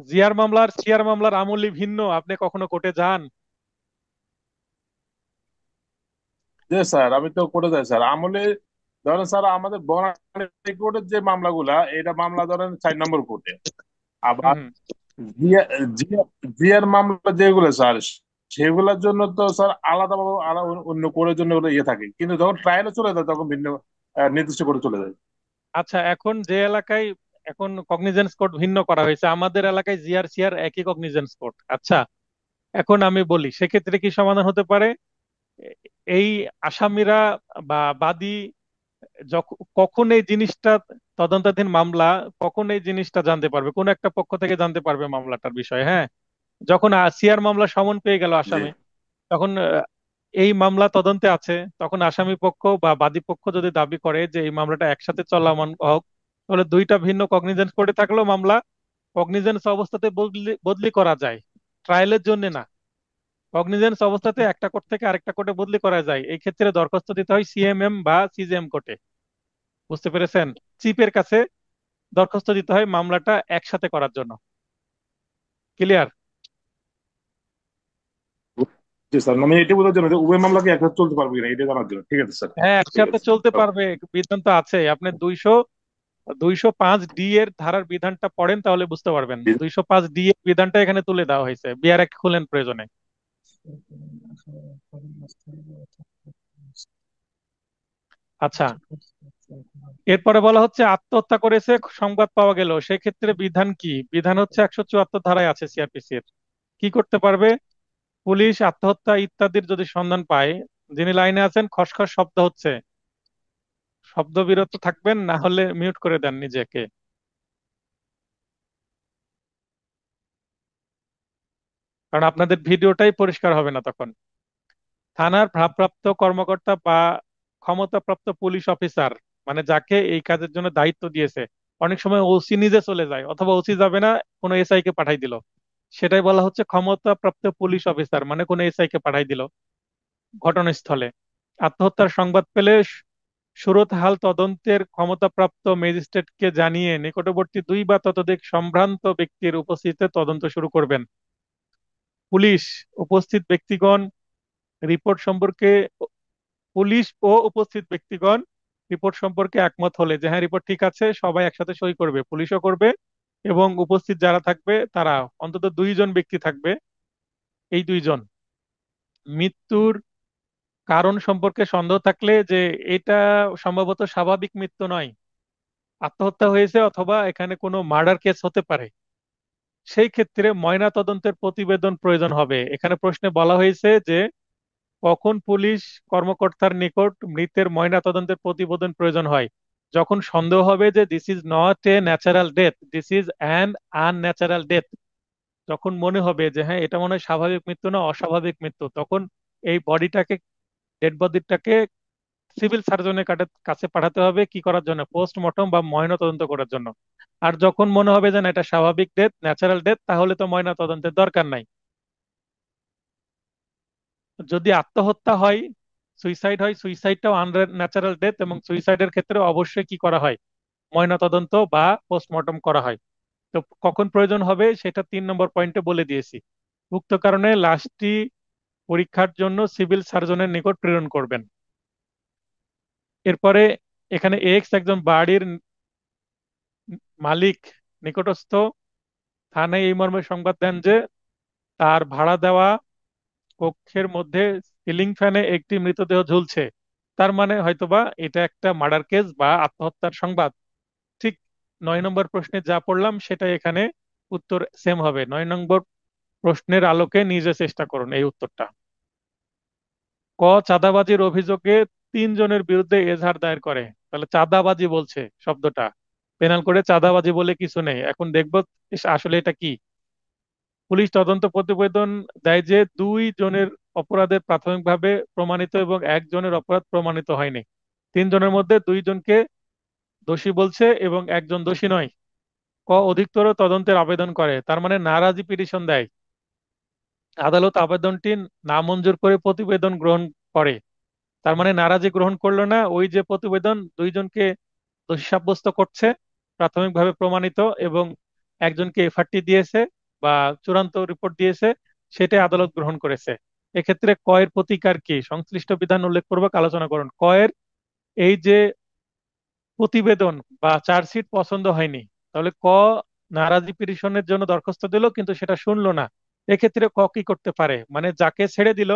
জিআর মামলার সিআর মামলার আমলি ভিন্ন। আপনি কখনো কোর্টে যান? যে স্যার আমি তো করে যাই স্যার আমলে। ধরেন স্যার আমাদের বনানী কোর্টের যে মামলাগুলা, এটা মামলা ধরেন 4 নম্বর কোর্টে। হুম আবার হুম। জিয়া জিয়া জিয়ার মামলা যেগুলো স্যার, সেগুলোর জন্য তো স্যার আলাদা আলাদা অন্য কোর্টের জন্য ওগুলো ইয়ে থাকে, কিন্তু যখন ট্রায়ালে চলে যায় তখন ভিন্ন নির্দিষ্ট করে চলে যায়। আচ্ছা, এখন যে এলাকায় এখন কগনিজেন্স কোর্ট ভিন্ন করা হয়েছে, আমাদের এলাকায় জিআর সিআর একই কগনিজেন্স কোর্ট। আচ্ছা, এখন আমি বলি সেক্ষেত্রে কি সমাধান হতে পারে। এই আসামিরা বা বাদী কখন এই জিনিসটা, তদন্তাধীন মামলা, কখন এই জিনিসটা জানতে পারবে, কোন একটা পক্ষ থেকে জানতে পারবে মামলাটার বিষয়ে? হ্যাঁ, যখন সিআর মামলা সমন পেয়ে গেল জি আসামি, তখন এই মামলা তদন্তে আছে, তখন আসামি পক্ষ বা বাদী পক্ষ যদি দাবি করে যে এই মামলাটা একসাথে চলমান হোক, তাহলে দুইটা ভিন্ন কগনিজেন্স কোর্টে থাকলেও মামলা কগনিজেন্স অবস্থাতে বদলি বদলি করা যায়, ট্রায়ালের জন্য না। কগনিজেন্স অবস্থাতে একটা কোর্ট থেকে আরেকটা কোর্টে বদলি করা যায়। এই ক্ষেত্রে দরখাস্ত দিতে হয় সিএমএম বা সিজিএম কোর্টে। বুঝতে পেরেছেন? চিফের কাছে দরখাস্ত দিতে হয় মামলাটা একসাথে করার জন্য। ক্লিয়ার? জি স্যার, মানে এটি বোঝার জন্য যে উভয় মামলা কি একসাথে চলতে পারবে কিনা এটা জানার জন্য। ঠিক আছে স্যার। হ্যাঁ, ঠিক একসাথে আছে। চলতে ওকে। পারবে, বিধান তো আছে। আপনি 205 ডি এর ধারার বিধানটা পড়েন, তাহলে বুঝতে পারবেন। 205 ডি এর বিধানটা এখানে তুলে দেওয়া হয়েছে, বিআর অ্যাক্ট খুলেন প্রয়োজনে। আচ্ছা, এরপরে বলা হচ্ছে আত্মহত্যা করেছে সংবাদ পাওয়া গেল, সেক্ষেত্রে বিধান কি? বিধান হচ্ছে 174 ধারায় আছে সিআরপিসির। কি করতে পারবে? পুলিশ আত্মহত্যা ইত্যাদির যদি সন্ধান পায়, যিনি লাইনে আছেন খসখস শব্দ হচ্ছে, শব্দ বিরত থাকবেন, না হলে মিউট করে দেন নিজেকে, কারণ আপনাদের ভিডিওটাই পরিষ্কার হবে না তখন। থানার ভারপ্রাপ্ত কর্মকর্তা বা ক্ষমতাপ্রাপ্ত পুলিশ অফিসার, মানে যাকে এই কাজের জন্য দায়িত্ব দিয়েছে, অনেক সময় ওসি নিজে চলে যায় অথবা ওসি যাবে না, কোনো এসআই কে পাঠাই দিল, সেটাই বলা হচ্ছে ক্ষমতাপ্রাপ্ত পুলিশ অফিসার, মানে কোনো এসআই কে পাঠাই দিল ঘটনাস্থলে। আত্মহত্যার সংবাদ পেলে সুরতহাল তদন্তের ক্ষমতাপ্রাপ্ত ম্যাজিস্ট্রেটকে জানিয়ে নিকটবর্তী দুই বা ততোধিক সম্ভ্রান্ত ব্যক্তির উপস্থিতিতে তদন্ত শুরু করবেন। পুলিশ উপস্থিত ব্যক্তিগণ রিপোর্ট সম্পর্কে পুলিশ ও উপস্থিত ব্যক্তিগণ রিপোর্ট সম্পর্কে একমত হলে, যে হ্যাঁ রিপোর্ট ঠিক আছে, সবাই একসাথে সই করবে, পুলিশও করবে এবং উপস্থিত যারা থাকবে তারা, অন্তত দুইজন ব্যক্তি থাকবে, এই দুইজন মৃত্যুর কারণ সম্পর্কে সন্দেহ থাকলে যে এটা সম্ভবত স্বাভাবিক মৃত্যু নয়, আত্মহত্যা হয়েছে অথবা এখানে কোনো মার্ডার কেস হতে পারে, সেই ক্ষেত্রে ময়না তদন্তের প্রতিবেদন প্রয়োজন হবে। এখানে প্রশ্নে বলা হয়েছে যে কখন পুলিশ কর্মকর্তার নিকট মৃতের ময়না তদন্তের প্রতিবেদন প্রয়োজন হয়? যখন সন্দেহ হবে যে this is not a natural death, this is an unnatural death, যখন মনে হবে যে হ্যাঁ এটা মনে হয় স্বাভাবিক মৃত্যু না অস্বাভাবিক মৃত্যু, তখন এই বডিটাকে, ডেড বডিটাকে সিভিল সার্জনের কাছে পাঠাতে হবে। কি করার জন্য? পোস্টমর্টম বা ময়না তদন্ত করার জন্য। আর যখন মনে হবে যে না এটা স্বাভাবিক ডেথ, ন্যাচারাল ডেথ, তাহলে তো ময়না তদন্তের দরকার নাই। যদি আত্মহত্যা হয়, সুইসাইড হয়, সুইসাইডটাও আনন্যাচারাল ডেথ, এবং সুইসাইডের ক্ষেত্রে অবশ্যই কি করা হয়? ময়না তদন্ত বা পোস্টমর্টম করা হয়। তো কখন প্রয়োজন হবে সেটা 3 নম্বর পয়েন্টে বলে দিয়েছি। উক্ত কারণে লাশটি পরীক্ষার জন্য সিভিল সার্জনের নিকট প্রেরণ করবেন। এরপরে এখানে এক্স একজন বাড়ির মালিক নিকটস্থ থানায় এই মর্মে সংবাদ দেন যে তার ভাড়া দেওয়া কক্ষের মধ্যে সিলিং ফ্যানে একটি মৃতদেহ ঝুলছে। তার মানে হয়তোবা এটা একটা মার্ডার কেস বা আত্মহত্যার সংবাদ। ঠিক 9 নম্বর প্রশ্নে যা পড়লাম সেটাই এখানে উত্তর সেম হবে। 9 নম্বর প্রশ্নের আলোকে নিজে চেষ্টা করুন এই উত্তরটা। ক, চাঁদাবাজির অভিযোগে 3 জনের বিরুদ্ধে এজাহার দায়ের করে। তাহলে চাঁদাবাজি বলছে শব্দটা, পেনাল করে চাঁদাবাজি বলে কিছু নেই। এখন দেখবো আসলে এটা কি। পুলিশ তদন্ত প্রতিবেদন দেয় যে 2 জনের অপরাধের প্রাথমিকভাবে প্রমাণিত এবং 1 জনের অপরাধ প্রমাণিত হয়নি। 3 জনের মধ্যে 2 জনকে দোষী বলছে এবং 1 জন দোষী নয়। ক, অধিকতর তদন্তের আবেদন করে, তার মানে নারাজি পিটিশন দেয়। আদালত আবেদনটি নামঞ্জুর করে প্রতিবেদন গ্রহণ করে, তার মানে নারাজি গ্রহণ করলো না, ওই যে প্রতিবেদন 2 জনকে দোষী সাব্যস্ত করছে প্রাথমিকভাবে প্রমাণিত এবং 1 জনকে এফআরটি দিয়েছে বা চূড়ান্ত রিপোর্ট দিয়েছে, সেটাই আদালত গ্রহণ করেছে। এক্ষেত্রে কয়ের প্রতিকার কি? সংশ্লিষ্ট বিধান উল্লেখপূর্বক আলোচনা করুন। কয়ের এই যে প্রতিবেদন বা চার্জশিট পছন্দ হয়নি, তাহলে ক নারাজি পিটিশনের জন্য দরখাস্ত দিল কিন্তু সেটা শুনলো না, এক্ষেত্রে ক কি করতে পারে? মানে যাকে ছেড়ে দিল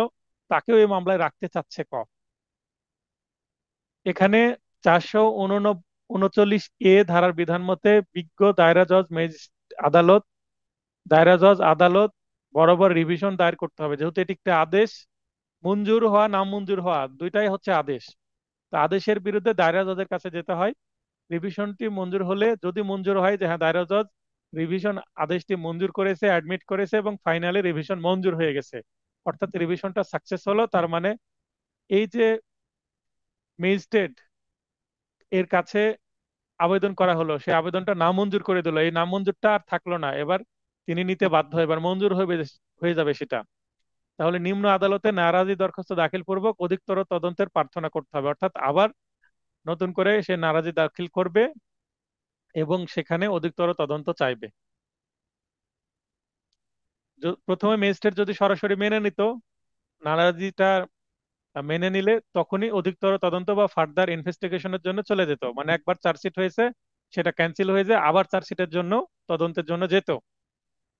তাকেও এই মামলায় রাখতে চাচ্ছে ক। এখানে 439 ধারার বিধান মতে বিজ্ঞ দায়রা জজ আদালত, দায়রা জজ আদালত বরাবর রিভিশন দায়ের করতে হবে, যেহেতু এটি একটা আদেশ। মঞ্জুর হওয়া না মঞ্জুর হওয়া দুইটাই হচ্ছে আদেশ। তো আদেশের বিরুদ্ধে দায়রা জজের কাছে যেতে হয়। রিভিশনটি মঞ্জুর হলে, যদি মঞ্জুর হয় যে হ্যাঁ দায়রা জজ রিভিশন আদেশটি মঞ্জুর করেছে, অ্যাডমিট করেছে এবং ফাইনালি রিভিশন মঞ্জুর হয়ে গেছে, অর্থাৎ রিভিশনটা সাকসেস হলো, তার মানে এই যে ম্যাজিস্ট্রেট এর কাছে আবেদন করা হলো, সেই আবেদনটা নামঞ্জুর করে দিল, এই নামঞ্জুরটা আর থাকলো না, এবার তিনি নিতে বাধ্য, এবার মঞ্জুর হয়ে যাবে সেটা। তাহলে নিম্ন আদালতে নারাজি দরখাস্ত দাখিল পূর্বক অধিকতর তদন্তের প্রার্থনা করতে হবে, অর্থাৎ আবার নতুন করে সে নারাজি দাখিল করবে এবং সেখানে অধিকতর তদন্ত চাইবে। প্রথমে ম্যাজিস্ট্রেট যদি সরাসরি মেনে নিত, নারাজিটা মেনে নিলে তখনই অধিকতর তদন্ত বা ফার্দার ইনভেস্টিগেশনের জন্য চলে যেত, মানে একবার চার্জশিট হয়েছে সেটা ক্যান্সেল হয়ে যায়, আবার চার্জশিটের জন্য তদন্তের জন্য যেত।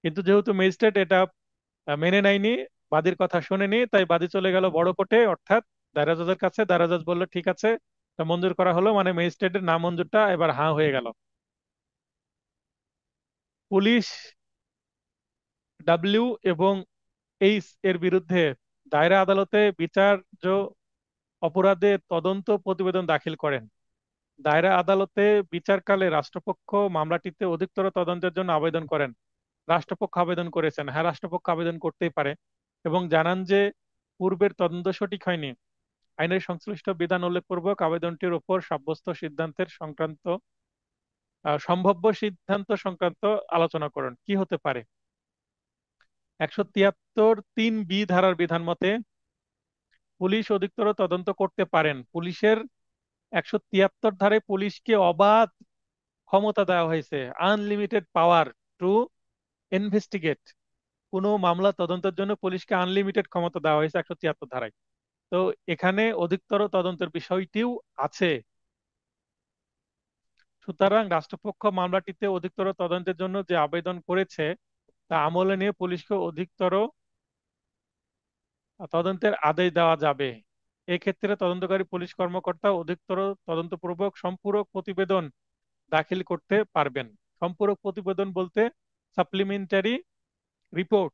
কিন্তু যেহেতু ম্যাজিস্ট্রেট এটা মেনে নেয়নি, বাদীর কথা শুনেনি, তাই বাদী চলে গেল বড় কোর্টে, অর্থাৎ দায়রা জজের কাছে। দায়রা জজ বললো ঠিক আছে, তা মঞ্জুর করা হলো, মানে ম্যাজিস্ট্রেটের না মঞ্জুরটা এবার হ্যাঁ হয়ে গেল। পুলিশ ডাব্লিউ এবং এইচ এর বিরুদ্ধে দায়রা আদালতে বিচার্য অপরাধের তদন্ত প্রতিবেদন দাখিল করেন। দায়রা আদালতে বিচারকালে রাষ্ট্রপক্ষ মামলাটিতে অধিকতর তদন্তের জন্য আবেদন করেন। রাষ্ট্রপক্ষ আবেদন করেছেন, হ্যাঁ রাষ্ট্রপক্ষ আবেদন করতেই পারে, এবং জানান যে পূর্বের তদন্ত সঠিক হয়নি। আইনের সংশ্লিষ্ট বিধান উল্লেখপূর্বক আবেদনটির উপর সাব্যস্ত সিদ্ধান্তের সংক্রান্ত সম্ভাব্য সিদ্ধান্ত সংক্রান্ত আলোচনা করুন। কি হতে পারে? 173(3)(b) ধারার বিধান মতে পুলিশ অধিকতর তদন্ত করতে পারেন। পুলিশের 173 ধারায় পুলিশকে অবাধ ক্ষমতা দেওয়া হয়েছে, আনলিমিটেড পাওয়ার টু ইনভেস্টিগেট। কোনো মামলা তদন্তের জন্য পুলিশকে আনলিমিটেড ক্ষমতা দেওয়া হয়েছে 173 ধারায়। তো এখানে অধিকতর তদন্তের বিষয়টিও আছে। সুতরাং রাষ্ট্রপক্ষ মামলাটিতে অধিকতর তদন্তের জন্য যে আবেদন করেছে তা আমলে নিয়ে পুলিশকে অধিকতর তদন্তের আদেশ দেওয়া যাবে। এক্ষেত্রে তদন্তকারী পুলিশ কর্মকর্তা অধিকতর তদন্তপূর্বক সম্পূরক প্রতিবেদন দাখিল করতে পারবেন। সম্পূরক প্রতিবেদন বলতে সাপ্লিমেন্টারি রিপোর্ট,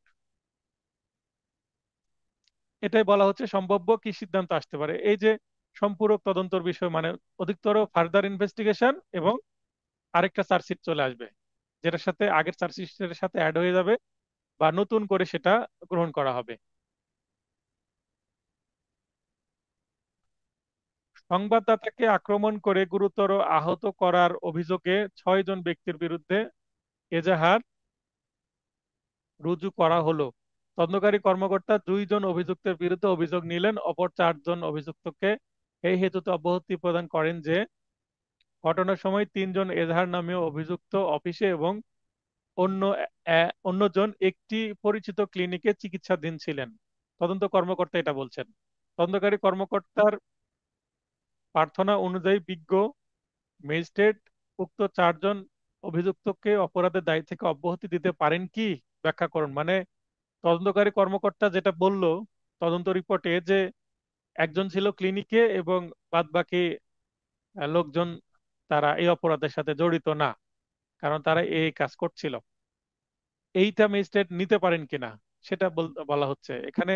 এটাই বলা হচ্ছে সম্ভাব্য কি সিদ্ধান্ত আসতে পারে। এই যে সম্পূরক তদন্তর বিষয়, মানে অধিকতর ফার্দার ইনভেস্টিগেশন এবং আরেকটা চার্জশিট চলে আসবে, যেটার সাথে আগের চার্জশিটের সাথে অ্যাড হয়ে যাবে বা নতুন করে সেটা গ্রহণ করা হবে। সংবাদদাতাকে আক্রমণ করে গুরুতর আহত করার অভিযোগে 6 জন ব্যক্তির বিরুদ্ধে এজাহার রুজু করা হলো। তদন্তকারী কর্মকর্তা 2 জন অভিযুক্তের বিরুদ্ধে অভিযোগ নিলেন, অপর 4 জন অভিযুক্তকে এই হেতুতে অব্যাহতি প্রদান করেন যে ঘটনার সময় 3 জন এজাহার নামীয় অভিযুক্ত অফিসে এবং অন্যজন একটি পরিচিত ক্লিনিকে চিকিৎসাধীন ছিলেন। তদন্ত কর্মকর্তা এটা বলছেন। তদন্তকারী কর্মকর্তার প্রার্থনা অনুযায়ী বিজ্ঞ ম্যাজিস্ট্রেট উক্ত 4 জন অভিযুক্তকে অপরাধের দায় থেকে অব্যাহতি দিতে পারেন কি? ব্যাখ্যা করুন। মানে তদন্তকারী কর্মকর্তা যেটা বলল তদন্ত রিপোর্টে, যে একজন ছিল ক্লিনিকে এবং বাদ বাকি লোকজন তারা এই অপরাধের সাথে জড়িত না, কারণ তারা এই কাজ করছিল। এইটা ম্যাজিস্ট্রেট নিতে পারেন কিনা সেটা বলা হচ্ছে এখানে।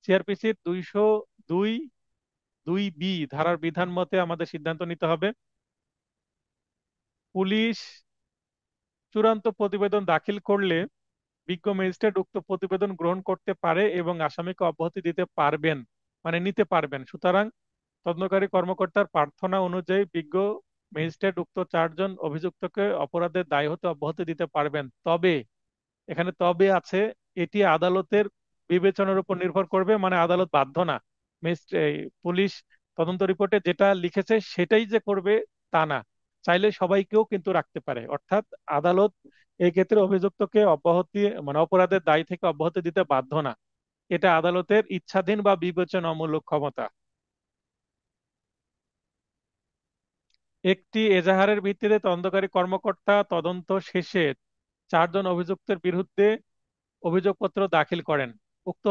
সিআরপিসির 202(2)(b) ধারার বিধান মতে আমাদের সিদ্ধান্ত নিতে হবে। পুলিশ চূড়ান্ত প্রতিবেদন দাখিল করলে বিজ্ঞ ম্যাজিস্ট্রেট উক্ত প্রতিবেদন গ্রহণ করতে পারে এবং আসামিকে অব্যাহতি দিতে পারবেন, মানে নিতে পারবেন। সুতরাং তদন্তকারী কর্মকর্তার প্রার্থনা অনুযায়ী বিজ্ঞ ম্যাজিস্ট্রেট উক্ত 4 জন অভিযুক্তকে অপরাধের দায় হতে অব্যাহতি দিতে পারবেন। তবে, এখানে তবে আছে, এটি আদালতের বিবেচনার উপর নির্ভর করবে, মানে আদালত বাধ্য না পুলিশ তদন্ত রিপোর্টে যেটা লিখেছে সেটাই যে করবে তা না, চাইলে সবাইকেও কিন্তু রাখতে পারে। অর্থাৎ আদালত এই ক্ষেত্রে অভিযুক্তকে অব্যাহতি, মানে অপরাধের দায় থেকে অব্যাহতি দিতে বাধ্য না। এটা আদালতের ইচ্ছাধীন বা বিবেচনামূলক ক্ষমতা। একটি এজাহারের ভিত্তিতে তদন্তকারী কর্মকর্তা তদন্ত শেষে 4 জন অভিযুক্তের বিরুদ্ধে অভিযোগপত্র দাখিল করেন। উক্ত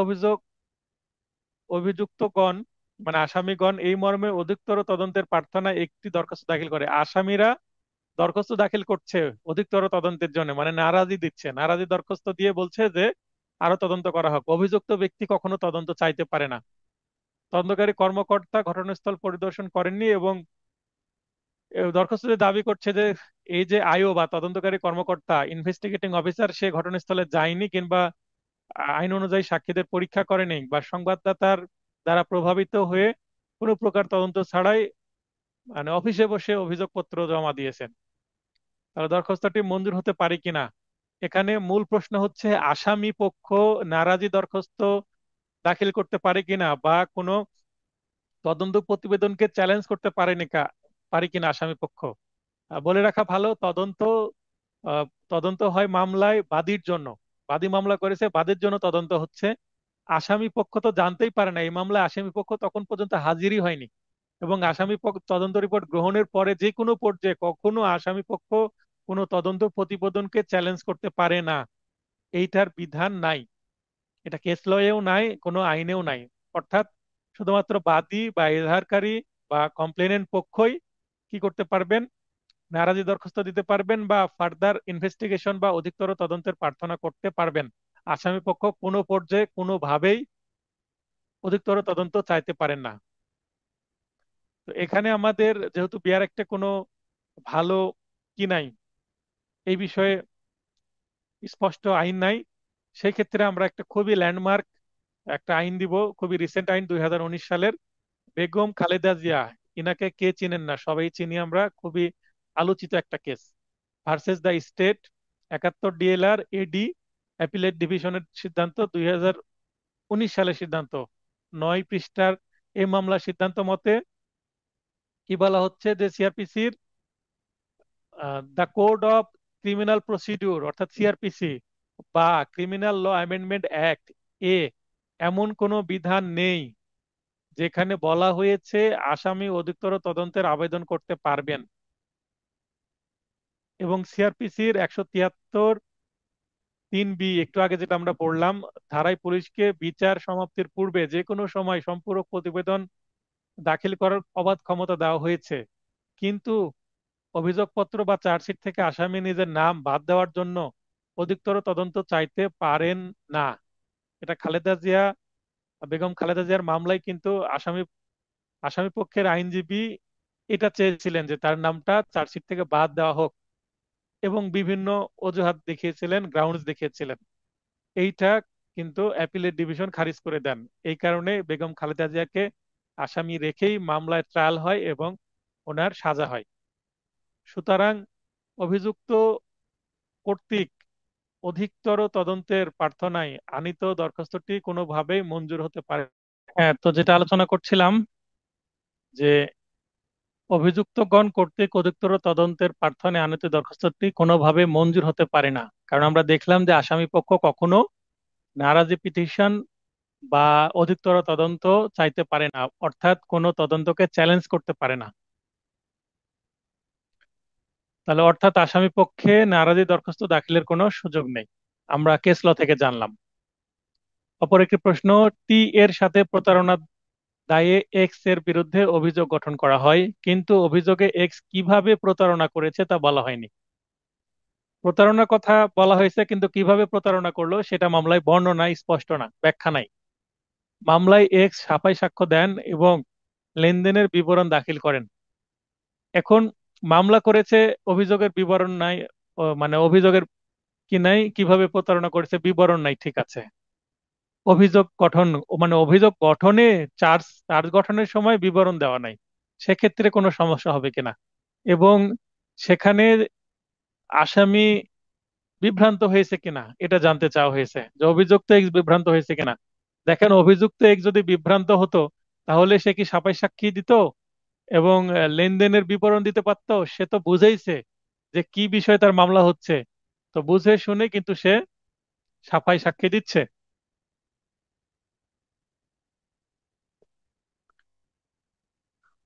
অভিযুক্তগণ, মানে আসামিগণ এই মর্মে অধিকতর তদন্তের প্রার্থনায় একটি দরখাস্ত দাখিল করে। আসামিরা দরখাস্ত দাখিল করছে অধিকতর তদন্তের জন্য, মানে নারাজি দিচ্ছে, নারাজি দরখাস্ত দিয়ে বলছে যে আরো তদন্ত করা হোক। অভিযুক্ত ব্যক্তি কখনো তদন্ত চাইতে পারে না। তদন্তকারী কর্মকর্তা ঘটনাস্থল পরিদর্শন করেননি এবং দরখাস্ততে দাবি করছে যে এই যে আইও বা তদন্তকারী কর্মকর্তা, ইনভেস্টিগেটিং অফিসার, সে ঘটনাস্থলে যায়নি কিংবা আইন অনুযায়ী সাক্ষীদের পরীক্ষা করেনি বা সংবাদদাতার দ্বারা প্রভাবিত হয়ে কোনো প্রকার তদন্ত ছাড়াই মানে অফিসে বসে অভিযোগপত্র জমা দিয়েছেন। তাহলে দরখাস্তটি মঞ্জুর হতে পারে কিনা। এখানে মূল প্রশ্ন হচ্ছে আসামি পক্ষ নারাজি দরখাস্ত দাখিল করতে পারে কিনা বা কোনো তদন্ত প্রতিবেদনকে চ্যালেঞ্জ করতে পারে কিনা আসামি পক্ষ। বলে রাখা ভালো, আহ, তদন্ত হয় মামলায় বাদীর জন্য, বাদী মামলা করেছে, বাদীর জন্য তদন্ত হচ্ছে। আসামি পক্ষ তো জানতেই পারে না এই মামলায় আসামি পক্ষ তখন পর্যন্ত হাজিরই হয়নি, এবং আসামি পক্ষ তদন্ত রিপোর্ট গ্রহণের পরে যে কোনো পর্যায়ে কখনো আসামি পক্ষ কোনো তদন্ত প্রতিবেদনকে চ্যালেঞ্জ করতে পারে না। এইটার বিধান নাই, এটা কেস লয়েও নাই, কোনো আইনেও নাই। অর্থাৎ শুধুমাত্র বাদী বা এজাহারকারী বা কমপ্লেনেন্ট পক্ষই কি করতে পারবেন, নারাজি দরখাস্ত দিতে পারবেন বা ফার্দার ইনভেস্টিগেশন বা অধিকতর তদন্তের প্রার্থনা করতে পারবেন। আসামি পক্ষ কোনো পর্যায়ে কোনোভাবেই অধিকতর তদন্ত চাইতে পারেন না। তো এখানে আমাদের যেহেতু বিয়ার একটা কোনো ভালো কি নাই, এই বিষয়ে স্পষ্ট আইন নাই, সেই ক্ষেত্রে আমরা একটা খুবই ল্যান্ডমার্ক একটা আইন দিব, খুবই রিসেন্ট আইন 2019 সালের, বেগম খালেদা জিয়া। ইনাকে কে চিনেন না, সবাই চিনি আমরা, খুবই আলোচিত একটা case, versus the state, 71 DLR AD, appellate ডিভিশনের সিদ্ধান্ত, 2019 সালের সিদ্ধান্ত, 9 পৃষ্ঠার এই মামলার সিদ্ধান্ত মতে কি বলা হচ্ছে যে সিআরপিসির the code of criminal procedure অর্থাৎ সিআরপিসি বা ক্রিমিনাল ল অ্যামেন্ডমেন্ট অ্যাক্ট এ এমন কোনো বিধান নেই যেখানে বলা হয়েছে আসামি অধিকতর তদন্তের আবেদন করতে পারবেন। এবং সিআরপিসির 173(3)(b), একটু আগে যেটা আমরা পড়লাম, ধারায় পুলিশকে বিচার সমাপ্তির পূর্বে যে কোনো সময় সম্পূরক প্রতিবেদন দাখিল করার অবাধ ক্ষমতা দেওয়া হয়েছে, কিন্তু অভিযোগপত্র বা চার্জশিট থেকে আসামি নিজের নাম বাদ দেওয়ার জন্য অধিকতর তদন্ত চাইতে পারেন না। এটা খালেদা জিয়া, বেগম খালেদা জিয়ার মামলায় কিন্তু আসামি আসামি পক্ষের আইনজীবী এটা চেয়েছিলেন যে তার নামটা চার্জশিট থেকে বাদ দেওয়া হোক, এবং বিভিন্ন অজুহাত দেখিয়েছিলেন, গ্রাউন্ডস দেখিয়েছিলেন। এইটা কিন্তু অ্যাপিলেট ডিভিশন খারিজ করে দেন। এই কারণে বেগম খালেদা জিয়াকে আসামি রেখেই মামলায় ট্রায়াল হয় এবং ওনার সাজা হয়। সুতরাং অভিযুক্ত কর্তৃক অধিকতর তদন্তের প্রার্থনায় আনীত দরখাস্তটি কোনোভাবেই মঞ্জুর হতে পারে না। হ্যাঁ, তো যেটা আলোচনা করছিলাম যে অভিযুক্তগণ কর্তৃক অধিকতর তদন্তের প্রার্থনায় আনীত দরখাস্তটি কোনোভাবে মঞ্জুর হতে পারে না, কারণ আমরা দেখলাম যে আসামি পক্ষ কখনো নারাজি পিটিশন বা অধিকতর তদন্ত চাইতে পারে না, অর্থাৎ কোনো তদন্তকে চ্যালেঞ্জ করতে পারে না। তাহলে অর্থাৎ আসামি পক্ষে নারাজি দরখাস্ত দাখিলের কোনো সুযোগ নেই, আমরা কেস ল থেকে জানলাম। অপর একটি প্রশ্ন, টি এর সাথে প্রতারণা দায়ে এক্স এর বিরুদ্ধে অভিযোগ গঠন করা হয়, কিন্তু অভিযোগে এক্স কিভাবে প্রতারণা করেছে তা বলা হয়নি। প্রতারণার কথা বলা হয়েছে, কিন্তু কিভাবে প্রতারণা করলো সেটা মামলায় বর্ণনা স্পষ্ট না, ব্যাখ্যা নাই। মামলায় এক্স সাফাই সাক্ষ্য দেন এবং লেনদেনের বিবরণ দাখিল করেন। এখন মামলা করেছে, অভিযোগের বিবরণ নাই, মানে অভিযোগের কি নাই, কিভাবে প্রতারণা করেছে বিবরণ নাই, ঠিক আছে। অভিযোগ গঠন, মানে অভিযোগ গঠনে চার্জ চার্জ গঠনের সময় বিবরণ দেওয়া নাই, সেক্ষেত্রে কোনো সমস্যা হবে কিনা, এবং সেখানে আসামি বিভ্রান্ত হয়েছে কিনা এটা জানতে চাওয়া হয়েছে, যে অভিযুক্ত এক্স বিভ্রান্ত হয়েছে কিনা। দেখেন, অভিযুক্ত এক্স যদি বিভ্রান্ত হতো তাহলে সে কি সাফাই সাক্ষী দিত এবং লেনদেনের বিবরণ দিতে পারতো? সে তো বুঝেইছে যে কি বিষয়ে তার মামলা হচ্ছে, তো বুঝে শুনে কিন্তু সে সাফাই সাক্ষী দিচ্ছে।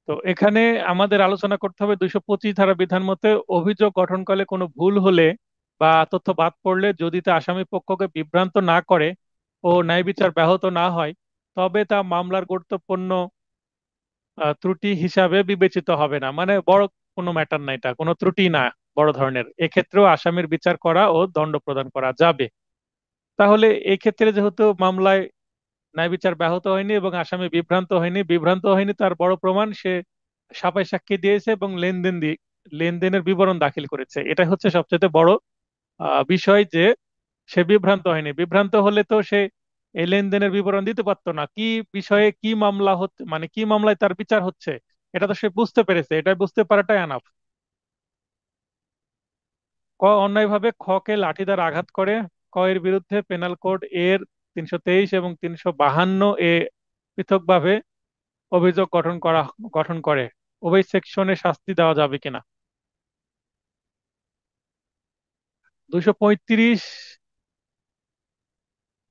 তো এখানে আমাদের আলোচনা করতে হবে 225 ধারা বিধান মতে অভিযোগ গঠনকালে কোনো ভুল হলে বা তথ্য বাদ পড়লে যদি তা আসামি পক্ষকে বিভ্রান্ত না করে ও ন্যায় বিচার ব্যাহত না হয়, তবে তা মামলার গুরুত্বপূর্ণ ত্রুটি হিসাবে বিবেচিত হবে না। মানে বড় কোনো ম্যাটার না, এটা কোনো ত্রুটি না বড় ধরনের, এক্ষেত্রেও আসামির বিচার করা ও দণ্ড প্রদান করা যাবে। তাহলে এই ক্ষেত্রে যেহেতু মামলায় ন্যায় বিচার ব্যাহত হয়নি এবং আসামি বিভ্রান্ত হয়নি তার বড় প্রমাণ সে সাফাই সাক্ষী দিয়েছে এবং লেনদেনের বিবরণ দাখিল করেছে, এটা হচ্ছে সবচেয়ে বড় বিষয়, যে সে বিভ্রান্ত হয়নি। বিভ্রান্ত হলে তো সে এই লেনদেনের বিবরণ দিতে পারতো না, কি বিষয়ে কি মামলা হচ্ছে, মানে কি মামলায় তার বিচার হচ্ছে, এটা তো সে বুঝতে পেরেছে, এটা বুঝতে পারাটাই আনাফ। ক, অন্যায়ভাবে খ কে লাঠি দ্বারা আঘাত করে, ক এর বিরুদ্ধে পেনাল কোড এর 323 এবং 352 পৃথকভাবে অভিযোগ গঠন করে উভয় সেকশনে শাস্তি দেওয়া যাবে কিনা। 235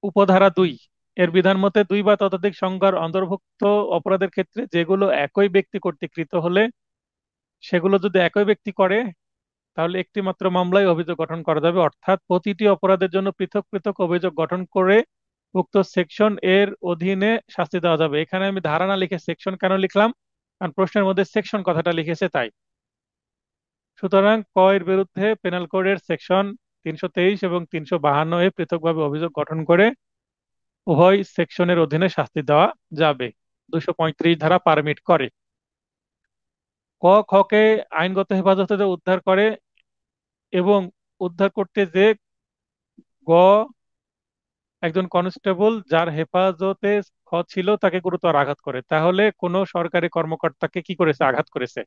উপধারা 2 এর বিধান মতে 2 বা ততোধিক সংখ্যার অন্তর্ভুক্ত অপরাধের ক্ষেত্রে যেগুলো একই ব্যক্তি কর্তৃক কৃত হলে সেগুলো যদি একই ব্যক্তি করে তাহলে একটি মাত্র মামলায় অভিযোগ গঠন করা যাবে, অর্থাৎ প্রতিটি অপরাধের জন্য পৃথক পৃথক অভিযোগ গঠন করে উক্ত সেকশন এর অধীনে শাস্তি দেওয়া যাবে। এখানে আমি ধারা না লিখে সেকশন কেন লিখলাম? কারণ প্রশ্নের মধ্যে সেকশন কথাটা লিখেছে তাই। সুতরাং ক এর বিরুদ্ধে পেনাল কোডের সেকশন 323 এবং 352 এ পৃথকভাবে অভিযোগ গঠন করে উভয় সেকশনের অধীনে শাস্তি দেওয়া যাবে। 235 ধারা পারমিট করে। ক খকে আইনগত হেফাজতে উদ্ধার করে এবং উদ্ধার করতে যে গ একজন কনস্টেবল যার হেফাজতে খ ছিল তাকে গুরুতর আঘাত করে, তাহলে কোনো সরকারি কর্মকর্তাকে কি করেছে? আঘাত করেছে।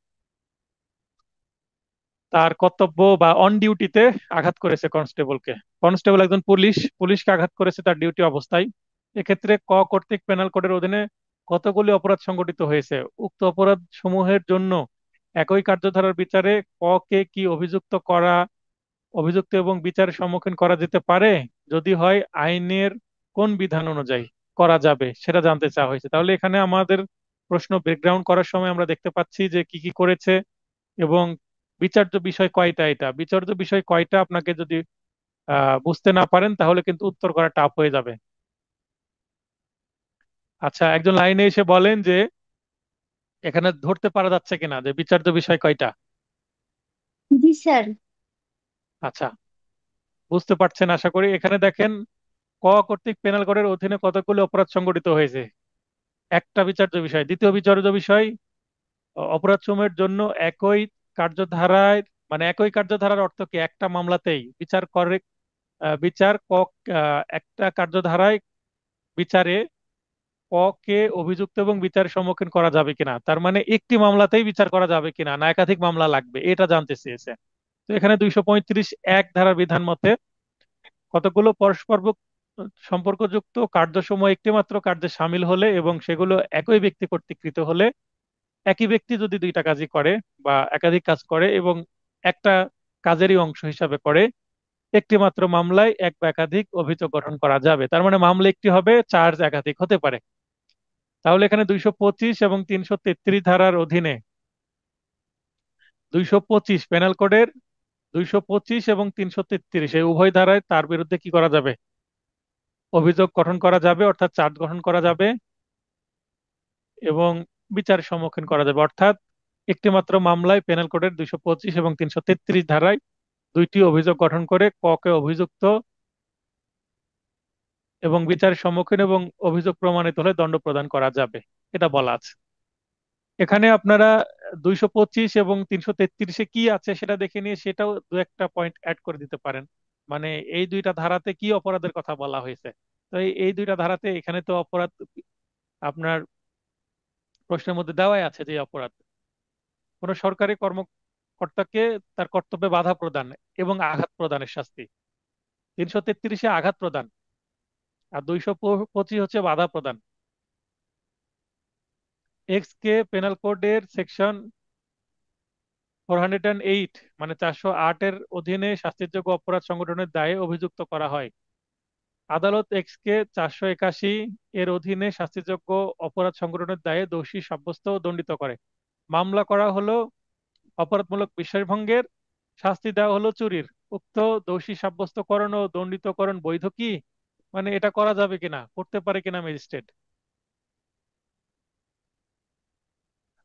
তার কর্তব্য বা অন ডিউটিতে আঘাত করেছে কনস্টেবলকে। কনস্টেবল একজন পুলিশকে আঘাত করেছে তার ডিউটি অবস্থায়। এক্ষেত্রে ক কর্তৃক পেনাল কোডের অধীনে কতগুলি অপরাধ সংগঠিত হয়েছে? উক্ত অপরাধ সমূহের জন্য একই কার্যধারার বিচারে ক কে কি অভিযুক্ত এবং বিচারের সম্মুখীন করা যেতে পারে? যদি হয় আইনের কোন বিধান অনুযায়ী করা যাবে সেটা জানতে চাওয়া হয়েছে। তাহলে এখানে আমাদের প্রশ্ন ব্রেকডাউন করার সময় আমরা দেখতে পাচ্ছি যে কি কি করেছে এবং বিচার্য বিষয় কয়টা। এটা বিচার্য বিষয় কয়টা আপনাকে যদি বুঝতে না পারেন তাহলে কিন্তু উত্তর করা টাফ হয়ে যাবে। আচ্ছা, একজন লাইনে এসে বলেন যে এখানে ধরতে পারা যাচ্ছে কিনা যে বিচার্য বিষয় কয়টা। জি স্যার। আচ্ছা, বুঝতে পারছেন আশা করি। এখানে দেখেন ক কর্তৃক পেনাল কোডের অধীনে কতগুলো অপরাধ সংগঠিত হয়েছে, একটা বিচার্য বিষয়। দ্বিতীয় বিচার্য বিষয় অপরাধ সমূহের জন্য একই কার্যধারায়, মানে একই কার্যধারার অর্থ কি একটা মামলাতেই বিচার করে, বিচার একটা কার্যধারায় বিচারে ক কে অভিযুক্ত এবং বিচারের সম্মুখীন করা যাবে কিনা, তার মানে একটি মামলাতেই বিচার করা যাবে কিনা না একাধিক মামলা লাগবে, এটা জানতে চেয়েছে। তো এখানে 235(1) ধারার বিধান মতে কতগুলো সম্পর্কযুক্ত কার্যসমূহ একটি মাত্র কার্যে সামিল হলে এবং সেগুলো একই ব্যক্তি কর্তৃক কৃত হলে, একই ব্যক্তি যদি দুইটা কাজই করে বা একাধিক কাজ করে এবং একটা কাজেরই অংশ হিসাবে করে, একটি মাত্র মামলায় এক বা একাধিক অভিযোগ গঠন করা যাবে। তার মানে মামলা একটি হবে, চার্জ একাধিক হতে পারে। তাহলে এখানে 225 এবং 333 ধারার অধীনে 225 পেনাল কোডের 225 এবং 333 এই উভয় ধারায় তার বিরুদ্ধে কি করা যাবে? অভিযোগ গঠন করা যাবে, অর্থাৎ চার্জ গঠন করা যাবে এবং বিচারের সম্মুখীন করা যাবে। অর্থাৎ একটি মাত্র মামলায় পেনাল কোডের 225 এবং 333 ধারায় দুইটি অভিযোগ গঠন করে ক কে অভিযুক্ত এবং বিচারের সম্মুখীন এবং অভিযোগ প্রমাণিত হলে দণ্ড প্রদান করা যাবে, এটা বলা আছে। এখানে আপনারা 225 এবং 333-এ কি আছে সেটা দেখে নিয়ে সেটাও দু একটা পয়েন্ট অ্যাড করে দিতে পারেন। মানে এই দুইটা ধারাতে কি অপরাধের কথা বলা হয়েছে। তো এই দুইটা ধারাতে এখানে তো অপরাধ আপনার প্রশ্নের মধ্যে দেওয়াই আছে যে অপরাধ কোন সরকারি কর্মকর্তাকে তার কর্তব্যে বাধা প্রদান এবং আঘাত প্রদানের শাস্তি। 333-এ আঘাত প্রদান আর 225 হচ্ছে বাধা প্রদান। এক্স কে পেনাল কোডের সেকশন 408 মানে 408 এর অধীনে শাস্তিযোগ্য অপরাধ সংগঠনের দায়ে অভিযুক্ত করা হয়। আদালত এক্স কে 481 এর অধীনে শাস্তিযোগ্য অপরাধ সংগঠনের দায়ে দোষী সাব্যস্ত ও দণ্ডিত করে। মামলা করা হলো অপরাধমূলক বিশ্বাসভঙ্গের, শাস্তি দেওয়া হলো চুরির। উক্ত দোষী সাব্যস্তকরণ ও দণ্ডিতকরণ বৈধ কি? মানে এটা করা যাবে কিনা, করতে পারে কিনা ম্যাজিস্ট্রেট।